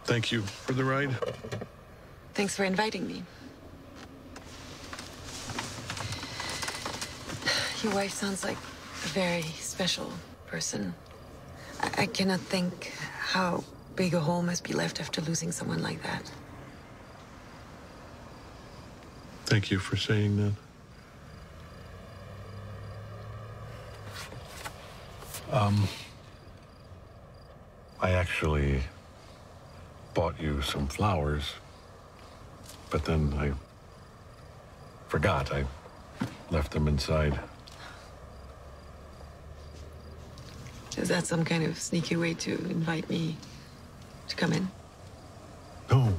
Thank you for the ride. Thanks for inviting me. Your wife sounds like a very special person. I cannot think how big a hole must be left after losing someone like that. Thank you for saying that. I actually bought you some flowers, but then I forgot. I left them inside. Is that some kind of sneaky way to invite me to come in? No,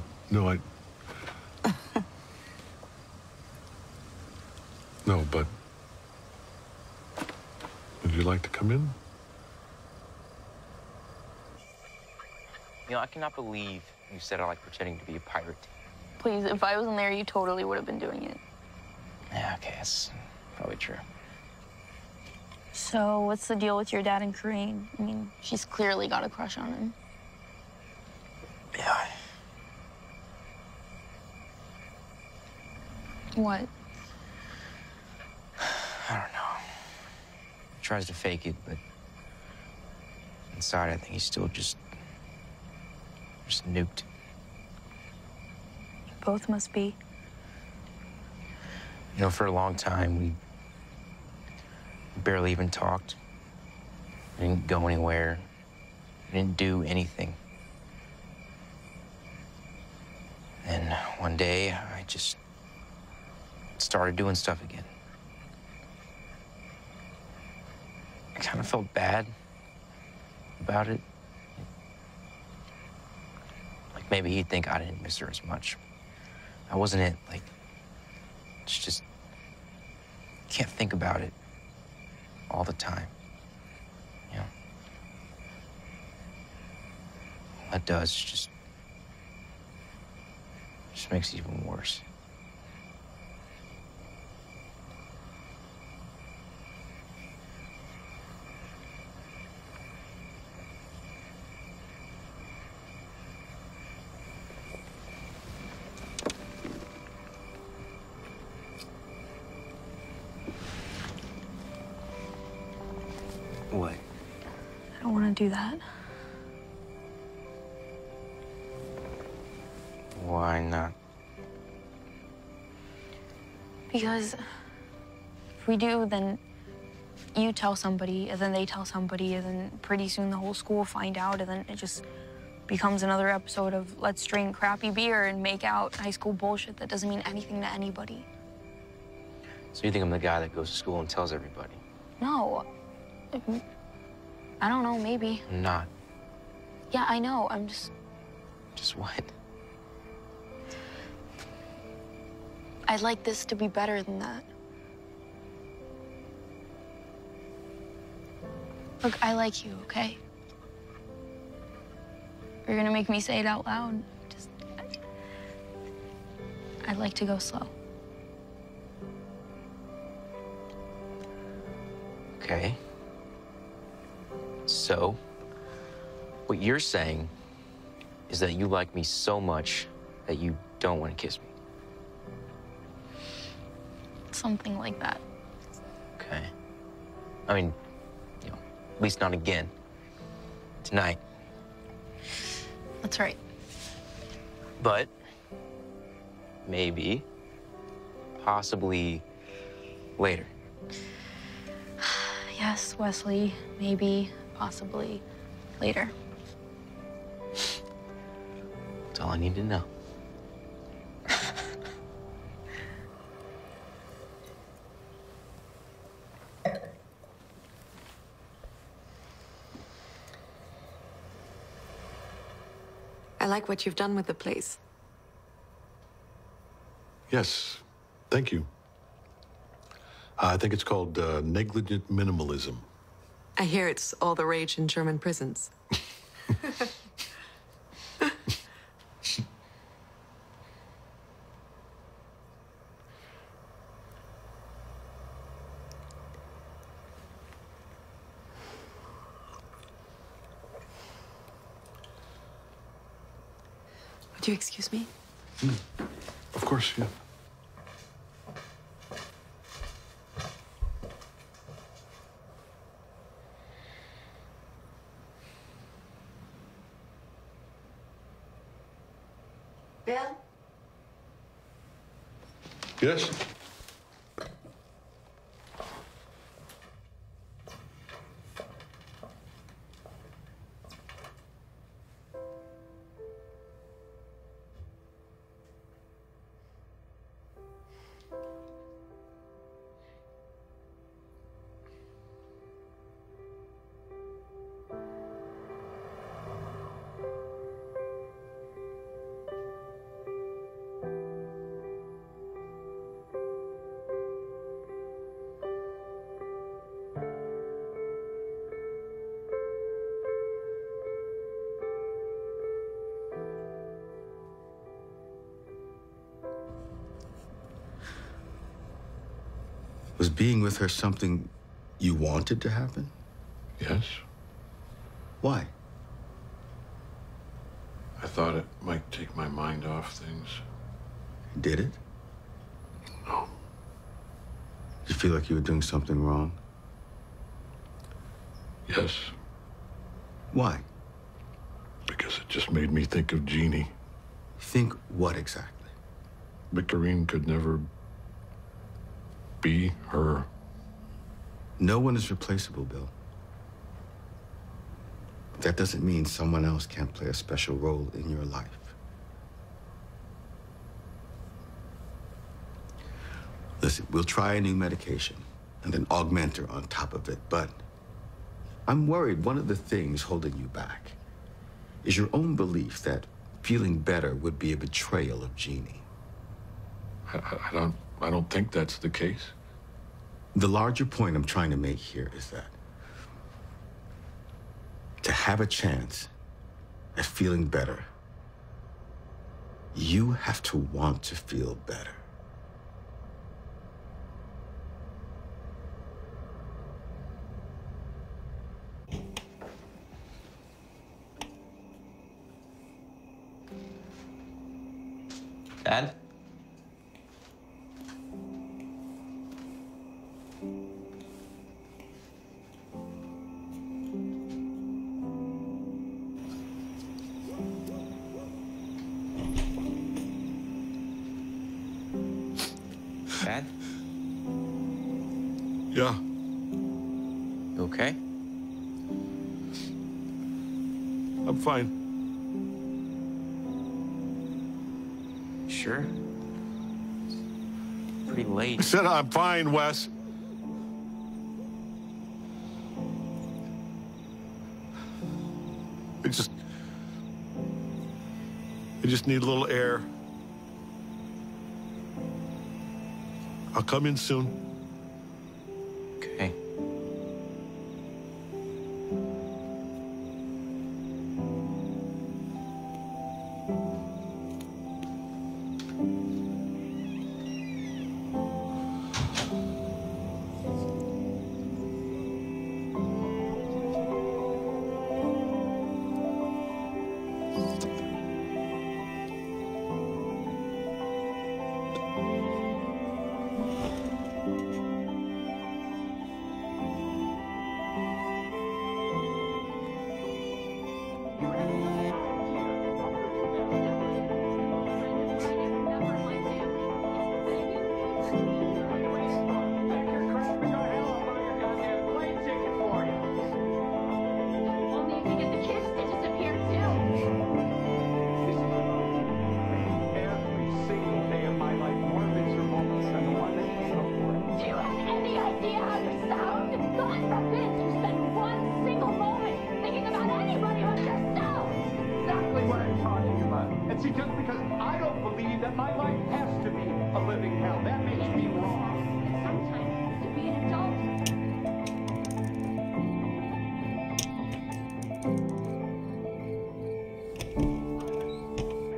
No, but would you like to come in? You know, I cannot believe you said I like pretending to be a pirate. Please, if I wasn't there, you totally would have been doing it. Yeah, okay, that's probably true. So, what's the deal with your dad and Corinne? I mean, she's clearly got a crush on him. Yeah. What? I don't know. He tries to fake it, but inside I think he's still just nuked. Both must be. You know, for a long time, we barely even talked. We didn't go anywhere. We didn't do anything. And one day, I just started doing stuff again. I kind of felt bad about it. Like maybe he'd think I didn't miss her as much. I wasn't it, like, it's just, can't think about it all the time, you know? All that does is just makes it even worse. What? I don't want to do that. Why not? Because if we do, then you tell somebody, and then they tell somebody, and then pretty soon the whole school will find out, and then it just becomes another episode of let's drink crappy beer and make out high school bullshit that doesn't mean anything to anybody. So you think I'm the guy that goes to school and tells everybody? No. I don't know, maybe. I'm not. Yeah, I know. I'm just... Just what? I'd like this to be better than that. Look, I like you, okay? You're gonna make me say it out loud. Just... I'd like to go slow. Okay. So, what you're saying is that you like me so much that you don't want to kiss me. Something like that. Okay. I mean, you know, at least not again. Tonight. That's right. But maybe, possibly later. Yes, Wesley, maybe, possibly, later. That's all I need to know. I like what you've done with the place. Yes, thank you. I think it's called negligent minimalism. I hear it's all the rage in German prisons. Would you excuse me? Of course, yeah. Bill? Yes? Was being with her something you wanted to happen? Yes. Why? I thought it might take my mind off things. Did it? No. Did you feel like you were doing something wrong? Yes, Why? because it just made me think of Jeannie. Think what exactly? Victorine could never be her. No one is replaceable, Bill. That doesn't mean someone else can't play a special role in your life. Listen, we'll try a new medication and then augment her on top of it, but I'm worried one of the things holding you back is your own belief that feeling better would be a betrayal of Jeannie. I don't think that's the case. The larger point I'm trying to make here is that to have a chance at feeling better, you have to want to feel better. Dad? Dad? Yeah. okay? I'm fine. Sure? Pretty I late. said I'm fine, Wes. I just need a little air. I'll come in soon. Okay.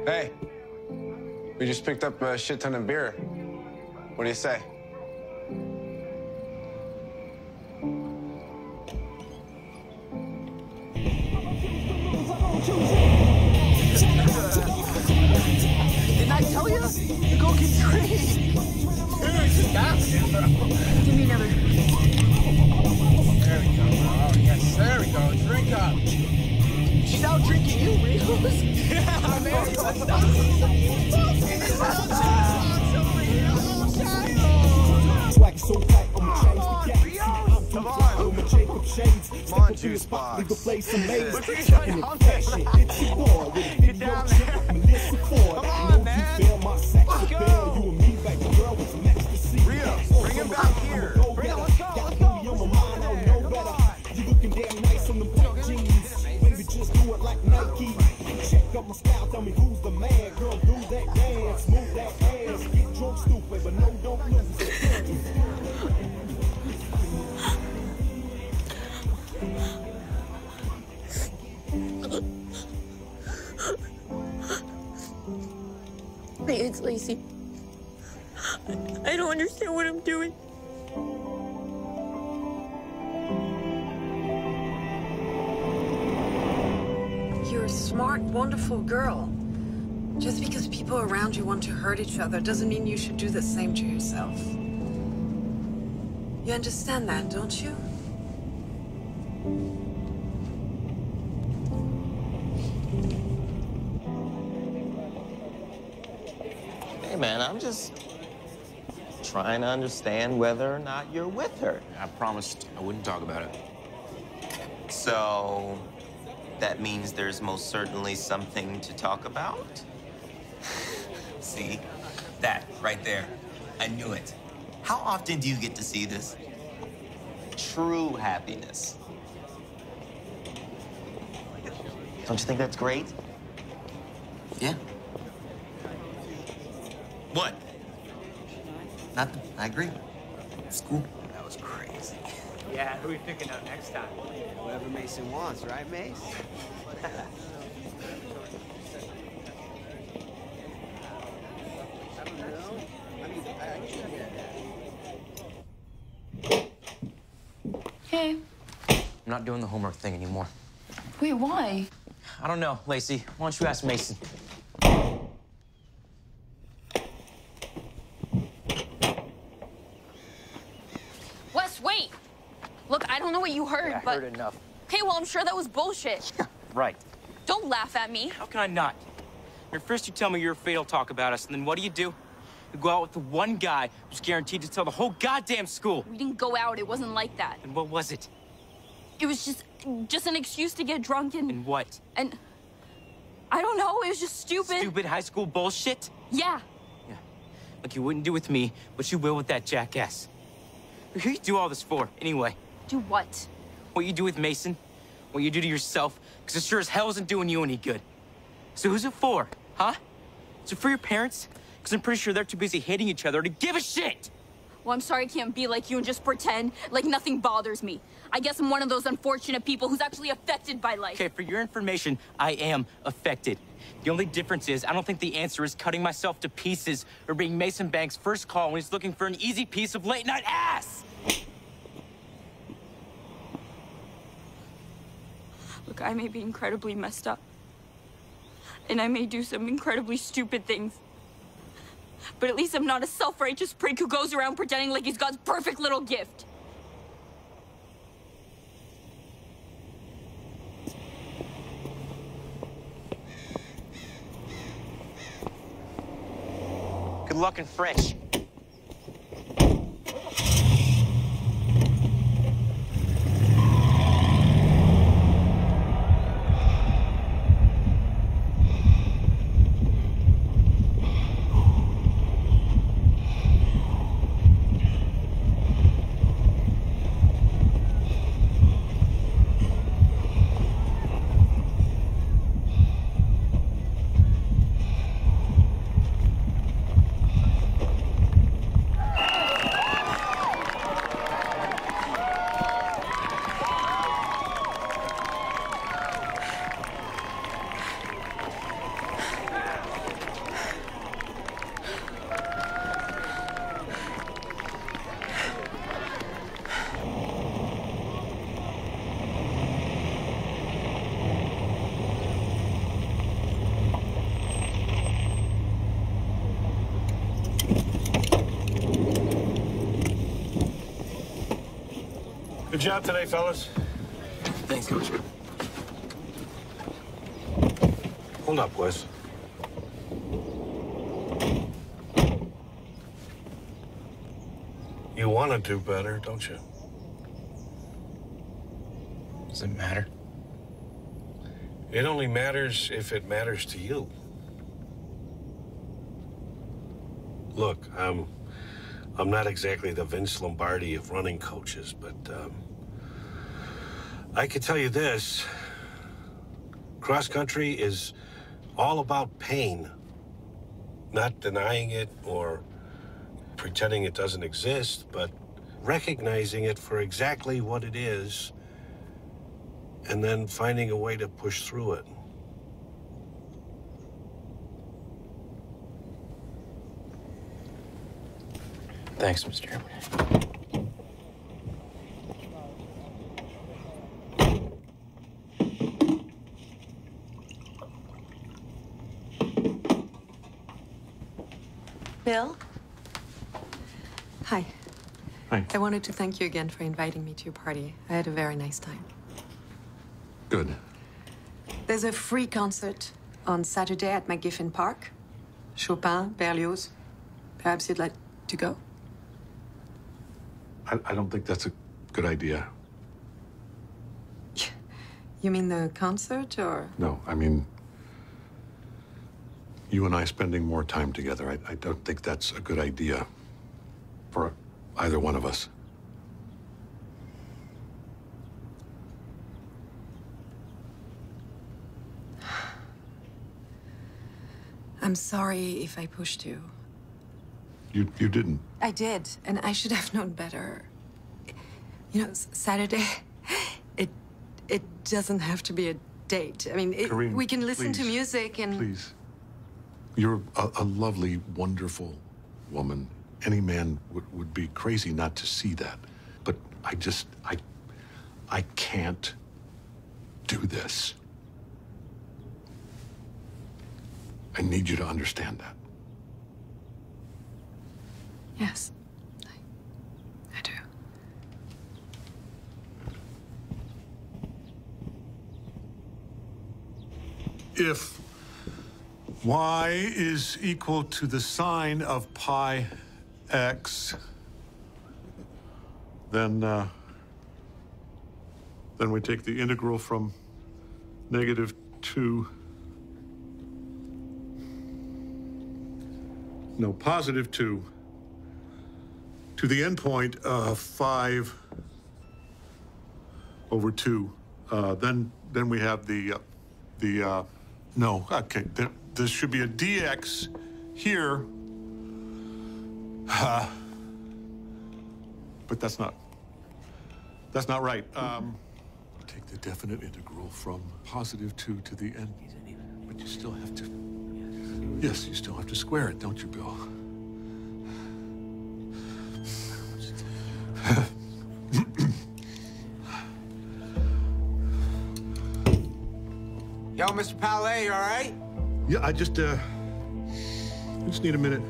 Hey, we just picked up a shit ton of beer. What do you say? Didn't I tell you? To go get drinks. Give me another. There we go. Oh, yes, there we go. Drink up. She's out drinking you, Rios. Yeah, man. Swag so tight, I'ma change the game. I'm I'ma Jacob Shades. Step up to the spot, leave the place amazed. Chucking it fashion, it's your boy with a video chip. Melissa Ford, I know you feel my sex appeal. You and me, baby girl, with some ecstasy. Rio, bring him back here. Bring him, let's go, let's go. On my mind, I don't know better. You looking damn nice on them black jeans. Baby, just do it like Nike. Check out my style, tell me who's the man. Girl, do that dance, move that ass. Get drunk, stupid, but no, don't lose it. Hey, it's Lacey. I don't understand what I'm doing. You're a smart, wonderful girl. Just because people around you want to hurt each other doesn't mean you should do the same to yourself. You understand that, don't you? Hey, man, I'm just trying to understand whether or not you're with her. I promised I wouldn't talk about it. So, that means there's most certainly something to talk about? See? That, right there. I knew it. How often do you get to see this? True happiness. Don't you think that's great? Yeah. What? Nothing. I agree. It's cool. That was crazy. Yeah, who are we picking up next time? Whatever Mason wants, right, Mace? Hey. I'm not doing the homework thing anymore. Wait, why? I don't know, Lacey. Why don't you ask Mason? Wes, wait! Look, I don't know what you heard, Yeah, I but... heard enough. Okay, well, I'm sure that was bullshit. Right. Don't laugh at me. How can I not? First you tell me you're afraid I'll talk about us, and then what do? You go out with the one guy who's guaranteed to tell the whole goddamn school. We didn't go out. It wasn't like that. And what was it? It was just an excuse to get drunk and... And what? And... I don't know, it was just stupid. Stupid high school bullshit? Yeah. Yeah. Like you wouldn't do with me, but you will with that jackass. Who you do all this for, anyway? Do what? What you do with Mason? What you do to yourself? Because it sure as hell isn't doing you any good. So who's it for, huh? Is it for your parents? Because I'm pretty sure they're too busy hating each other to give a shit! Well, I'm sorry I can't be like you and just pretend like nothing bothers me. I guess I'm one of those unfortunate people who's actually affected by life. Okay, for your information, I am affected. The only difference is I don't think the answer is cutting myself to pieces or being Mason Banks' first call when he's looking for an easy piece of late-night ass! Look, I may be incredibly messed up. And I may do some incredibly stupid things. But at least I'm not a self-righteous prick who goes around pretending like he's God's perfect little gift. Good luck in French. Good job today, fellas. Thanks, Coach. Hold up, Wes. You want to do better, don't you? Does it matter? It only matters if it matters to you. Look, I'm not exactly the Vince Lombardi of running coaches, but I can tell you this. Cross country is all about pain, not denying it or pretending it doesn't exist, but recognizing it for exactly what it is and then finding a way to push through it. Thanks, Mr. Chairman. Bill? Hi. Hi. I wanted to thank you again for inviting me to your party. I had a very nice time. Good. There's a free concert on Saturday at McGiffin Park. Chopin, Berlioz. Perhaps you'd like to go? I don't think that's a good idea. You mean the concert, or? No, I mean, you and I spending more time together. I don't think that's a good idea for either one of us. I'm sorry if I pushed you. You didn't. I did, and I should have known better. You know, Saturday, it doesn't have to be a date. I mean, Corinne, we can listen to please, music and... Please. You're a lovely, wonderful woman. Any man would be crazy not to see that. But I can't do this. I need you to understand that. Yes, I do. If y is equal to the sine of pi x, then Then we take the integral from -2 +2 to the endpoint of 5/2. Then we have no, okay, there should be a dx here, but that's not right. Take the definite integral from +2 to the end, but you still have to, yes, you still have to square it, don't you, Bill? Yo, Mr. Palais, you all right? Yeah, I just need a minute.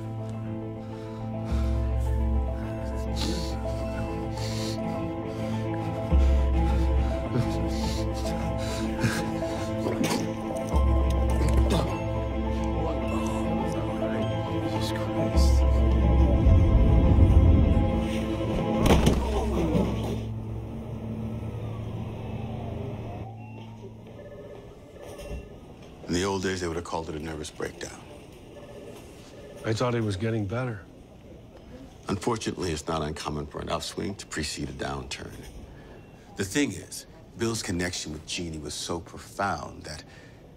In the old days, they would have called it a nervous breakdown. I thought he was getting better. Unfortunately, it's not uncommon for an upswing to precede a downturn. The thing is, Bill's connection with Jeannie was so profound that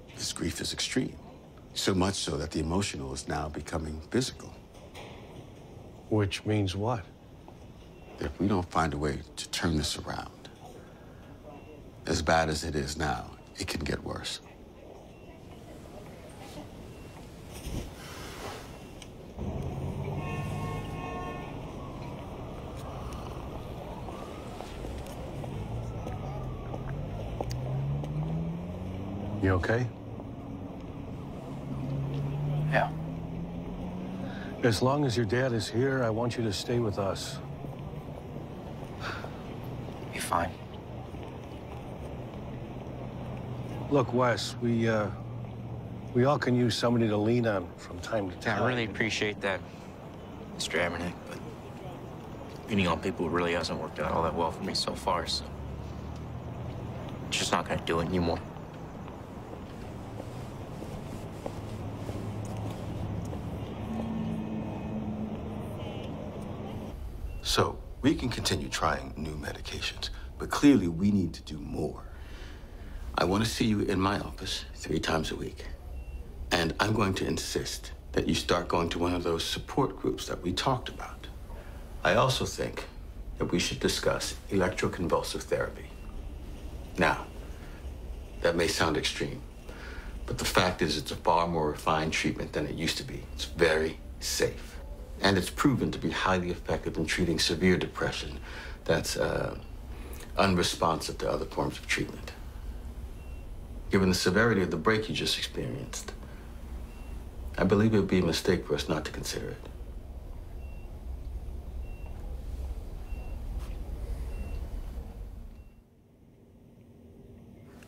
his grief is extreme. So much so that the emotional is now becoming physical. Which means what? That if we don't find a way to turn this around, as bad as it is now, it can get worse. You okay? Yeah. As long as your dad is here, I want you to stay with us. Be fine. Look, Wes, we all can use somebody to lean on from time to time. I really appreciate that, Mr. Abernick, but leaning on people really hasn't worked out all that well for me so far, so it's just not gonna do it anymore. So, we can continue trying new medications, but clearly we need to do more. I want to see you in my office 3 times a week. And I'm going to insist that you start going to one of those support groups that we talked about. I also think that we should discuss electroconvulsive therapy. Now, that may sound extreme, but the fact is it's a far more refined treatment than it used to be. It's very safe. And it's proven to be highly effective in treating severe depression that's unresponsive to other forms of treatment. Given the severity of the break you just experienced, I believe it would be a mistake for us not to consider it.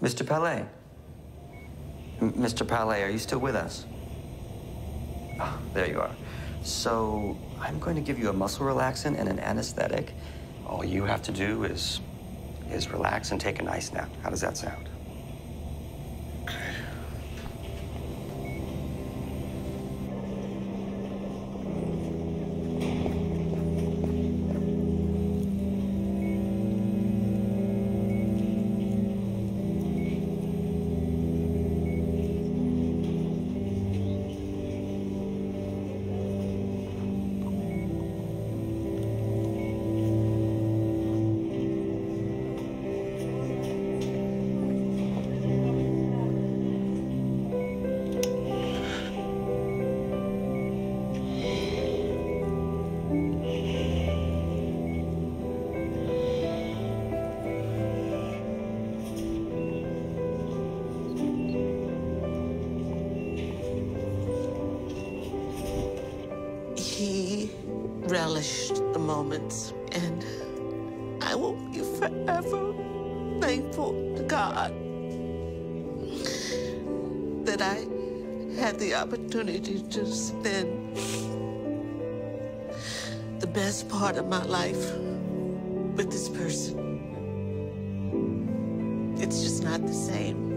Mr. Palais. Mr. Palais, are you still with us? Ah, there you are. So, I'm going to give you a muscle relaxant and an anesthetic. All you have to do is relax and take a nice nap. How does that sound? He relished the moments, and I will be forever thankful to God that I had the opportunity to spend the best part of my life with this person. It's just not the same.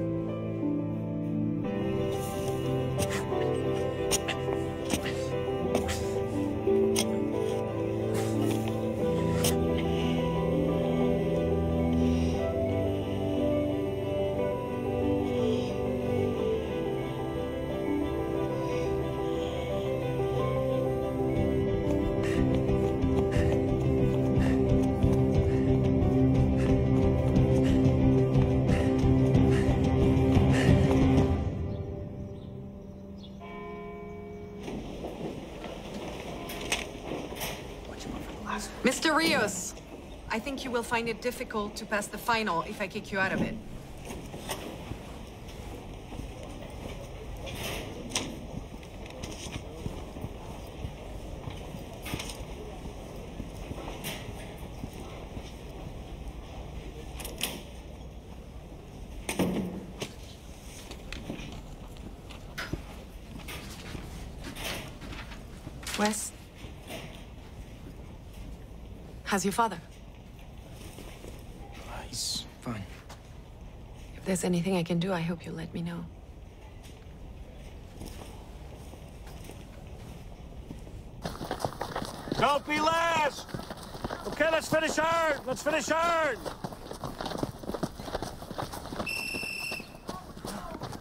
Mr. Rios, I think you will find it difficult to pass the final if I kick you out of it. Wes? How's your father? He's fine. If there's anything I can do, I hope you'll let me know. Don't be last! Okay, let's finish hard! Let's finish hard!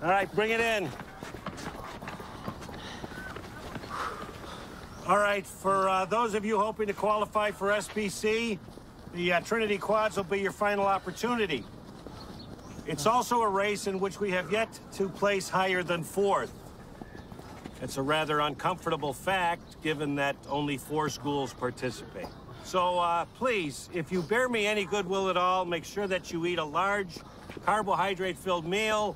All right, bring it in. All right, for those of you hoping to qualify for SBC, the Trinity Quads will be your final opportunity. It's also a race in which we have yet to place higher than 4th. It's a rather uncomfortable fact, given that only 4 schools participate. So please, if you bear me any goodwill at all, make sure that you eat a large, carbohydrate-filled meal,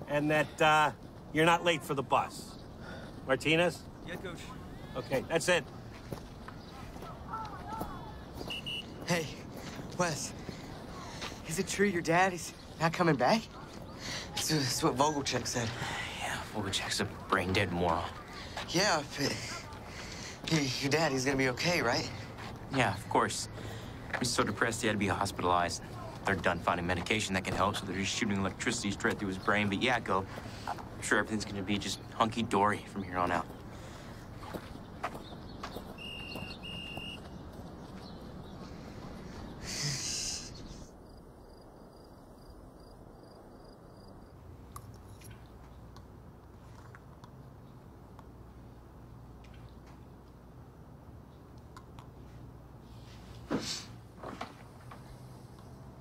and that you're not late for the bus. Martinez? Yeah, Coach. Okay, that's it. Hey, Wes. Is it true your dad is not coming back? That's what Vogelcheck said. Yeah, Vogelcheck's a brain-dead moron. Yeah, but your dad, he's gonna be okay, right? Yeah, of course. He's so depressed he had to be hospitalized. They're done finding medication that can help, so they're just shooting electricity straight through his brain. But yeah, Go. I'm sure everything's gonna be just hunky-dory from here on out.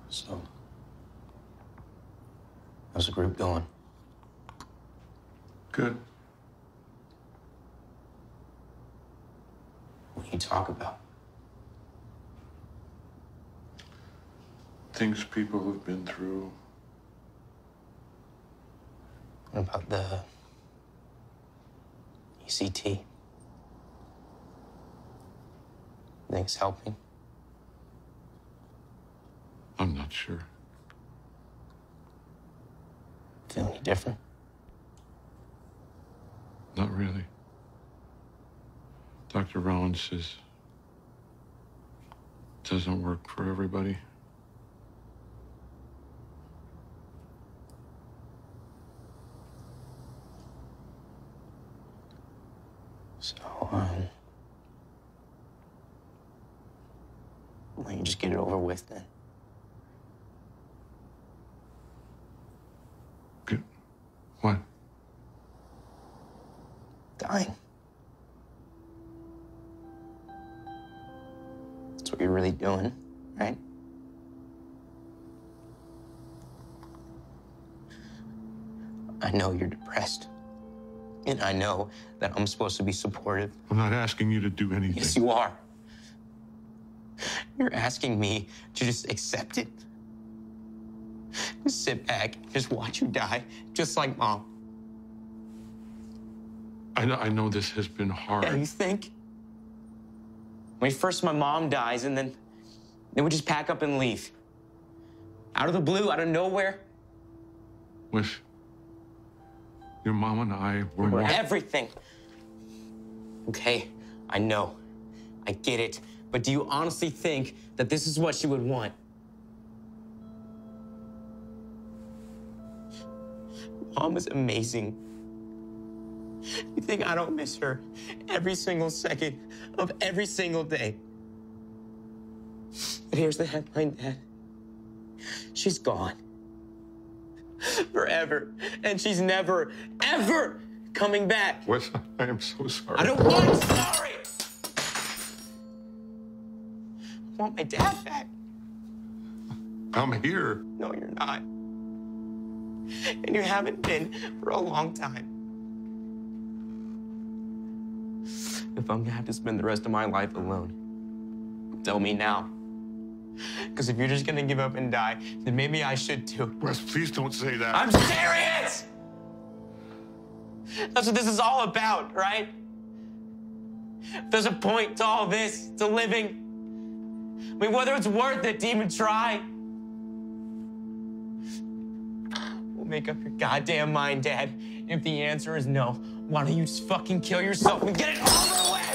So, how's the group going? Good. What do you talk about? Things people have been through. What about the ECT? Think it's helping? I'm not sure. Feel any different? Not really. Dr. Rollins says it doesn't work for everybody. So, why don't you just get it over with then? Good. What? Dying. That's what you're really doing, right? I know you're depressed. And I know that I'm supposed to be supportive. I'm not asking you to do anything. Yes, you are. You're asking me to just accept it. Just sit back, just watch you die, just like Mom. I know this has been hard. Yeah, you think? I mean, first my mom dies, and then we just pack up and leave. Out of the blue, out of nowhere. Wish your mom and I were more... Everything. Okay, I know. I get it. But do you honestly think that this is what she would want? Mom was amazing. You think I don't miss her every single second of every single day? But here's the headline, Dad. She's gone. Forever. And she's never, ever coming back. Wes, I am so sorry. I don't want sorry! I want my dad back. I'm here. No, you're not. And you haven't been for a long time. If I'm gonna have to spend the rest of my life alone, tell me now. Because if you're just gonna give up and die, then maybe I should too. Wes, please don't say that. I'm serious! That's what this is all about, right? If there's a point to all this, to living. I mean, whether it's worth it to even try. We'll make up your goddamn mind, Dad. If the answer is no, why don't you just fucking kill yourself and get it over with?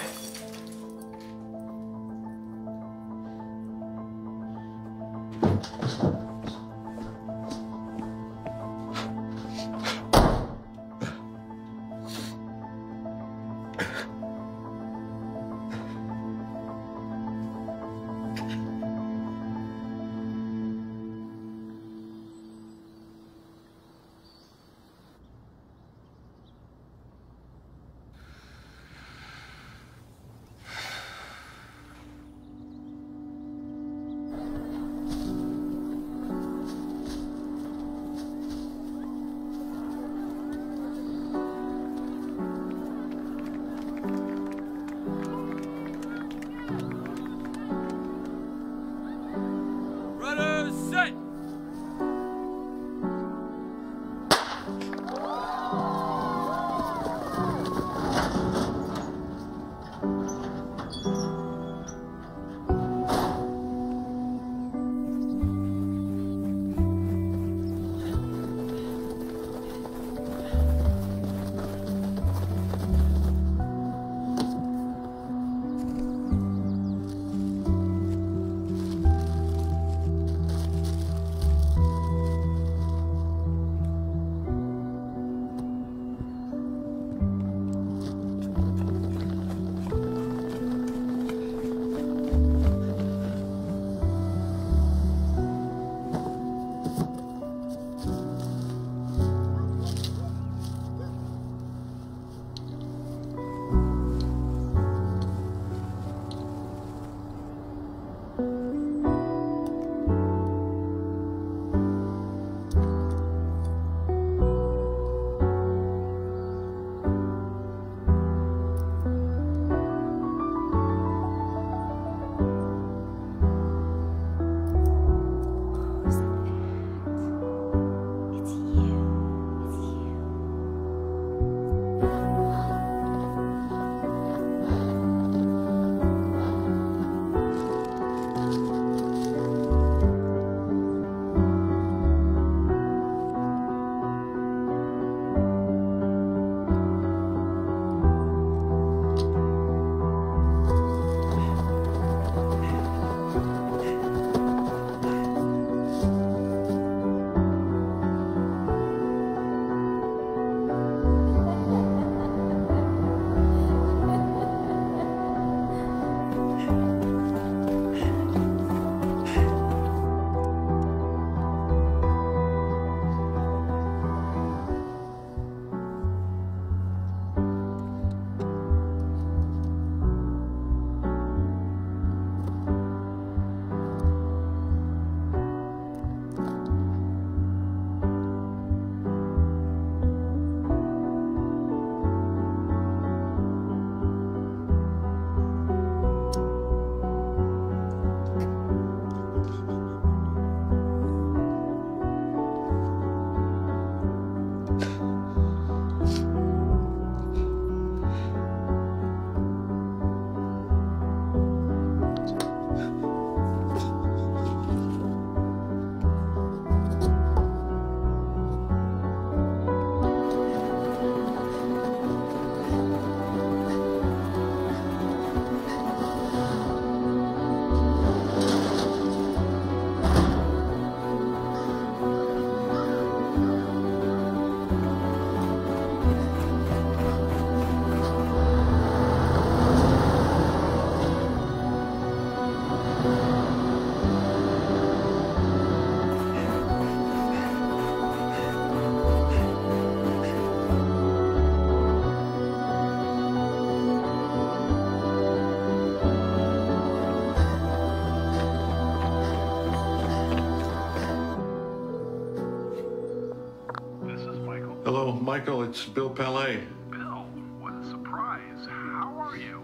Michael, it's Bill Palais. Bill, what a surprise. How are you?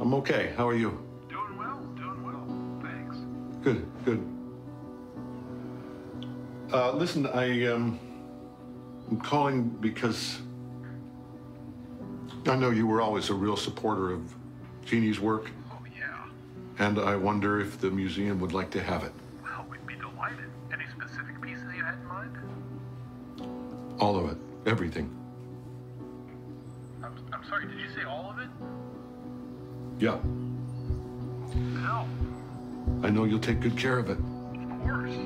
I'm okay. How are you? Doing well, thanks. Good, good. Listen, I'm calling because I know you were always a real supporter of Jeannie's work. Oh, yeah. And I wonder if the museum would like to have it. Well, we'd be delighted. Any specific pieces you had in mind? All of it. Everything. I'm sorry, did you say all of it? Yeah. Bill. I know you'll take good care of it. Of course.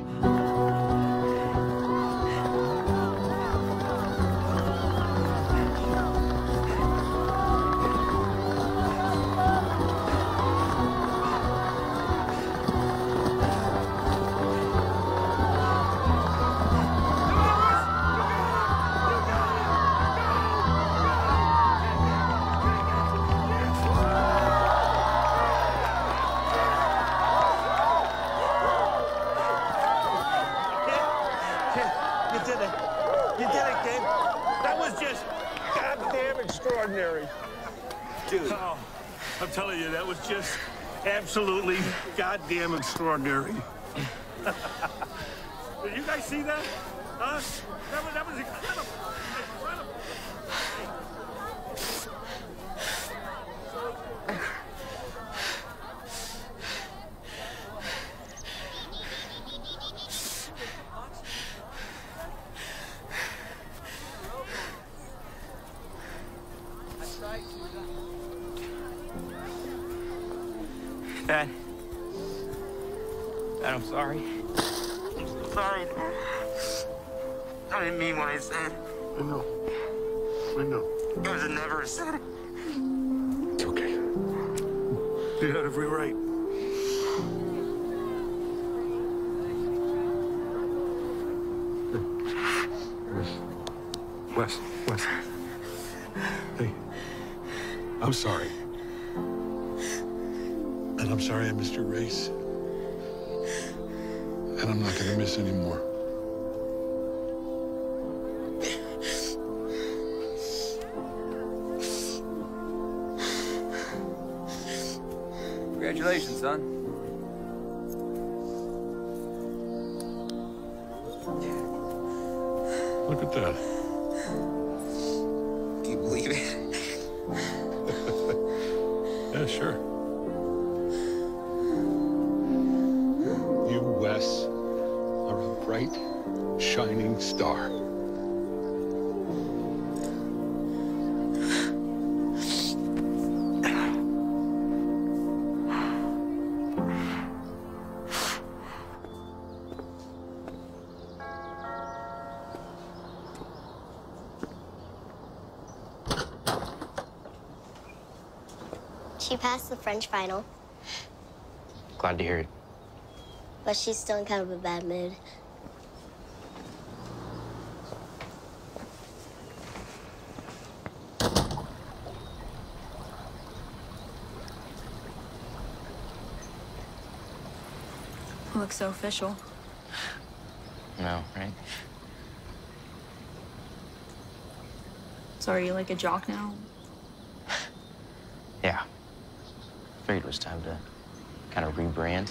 Dude. Oh, I'm telling you, that was just absolutely goddamn extraordinary. Did you guys see that? Huh? That was incredible. Incredible. Dad, I'm sorry. I'm sorry, Dad. I didn't mean what I said. I know. I was never said it. It's okay. You had every right. Wes. Hey, I'm sorry. And I'm sorry I missed your race. And I'm not going to miss any more. Congratulations, son. Look at that. Do you believe it? Yeah, sure. You, Wes, are a bright, shining star. She passed the French final, Glad to hear it. but she's still in kind of a bad mood. Looks so official. No, right? So are you like a jock now? Yeah. Figured it was time to kind of rebrand.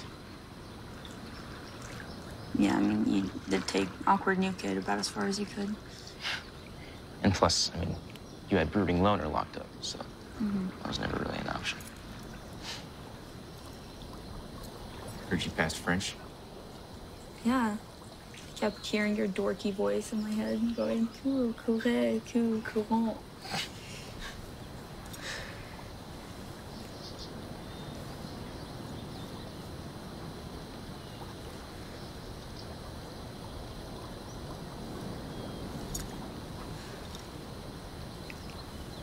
Yeah, I mean, you did take awkward new kid about as far as you could. And plus, I mean, you had brooding loner locked up, so that was never really an option. Heard you passed French. Yeah. Kept hearing your dorky voice in my head going, cool, courre, cool, courant.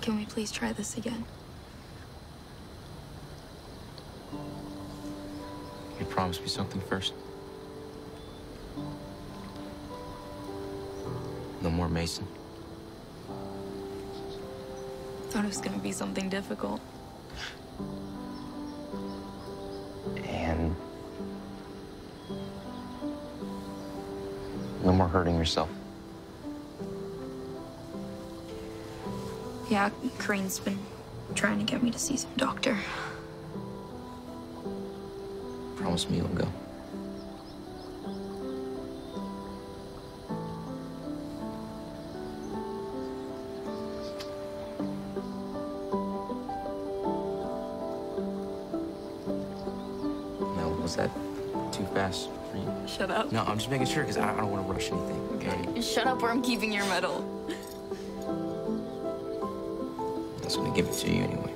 Can we please try this again? You promised me something first. No more Mason. Thought it was gonna be something difficult. And no more hurting yourself. Yeah, Corinne's been trying to get me to see some doctor. Promise me you'll go. Now, was that too fast for you? Shut up. No, I'm just making sure because I don't want to rush anything, okay? Shut up or I'm keeping your medal. I was gonna give it to you anyway.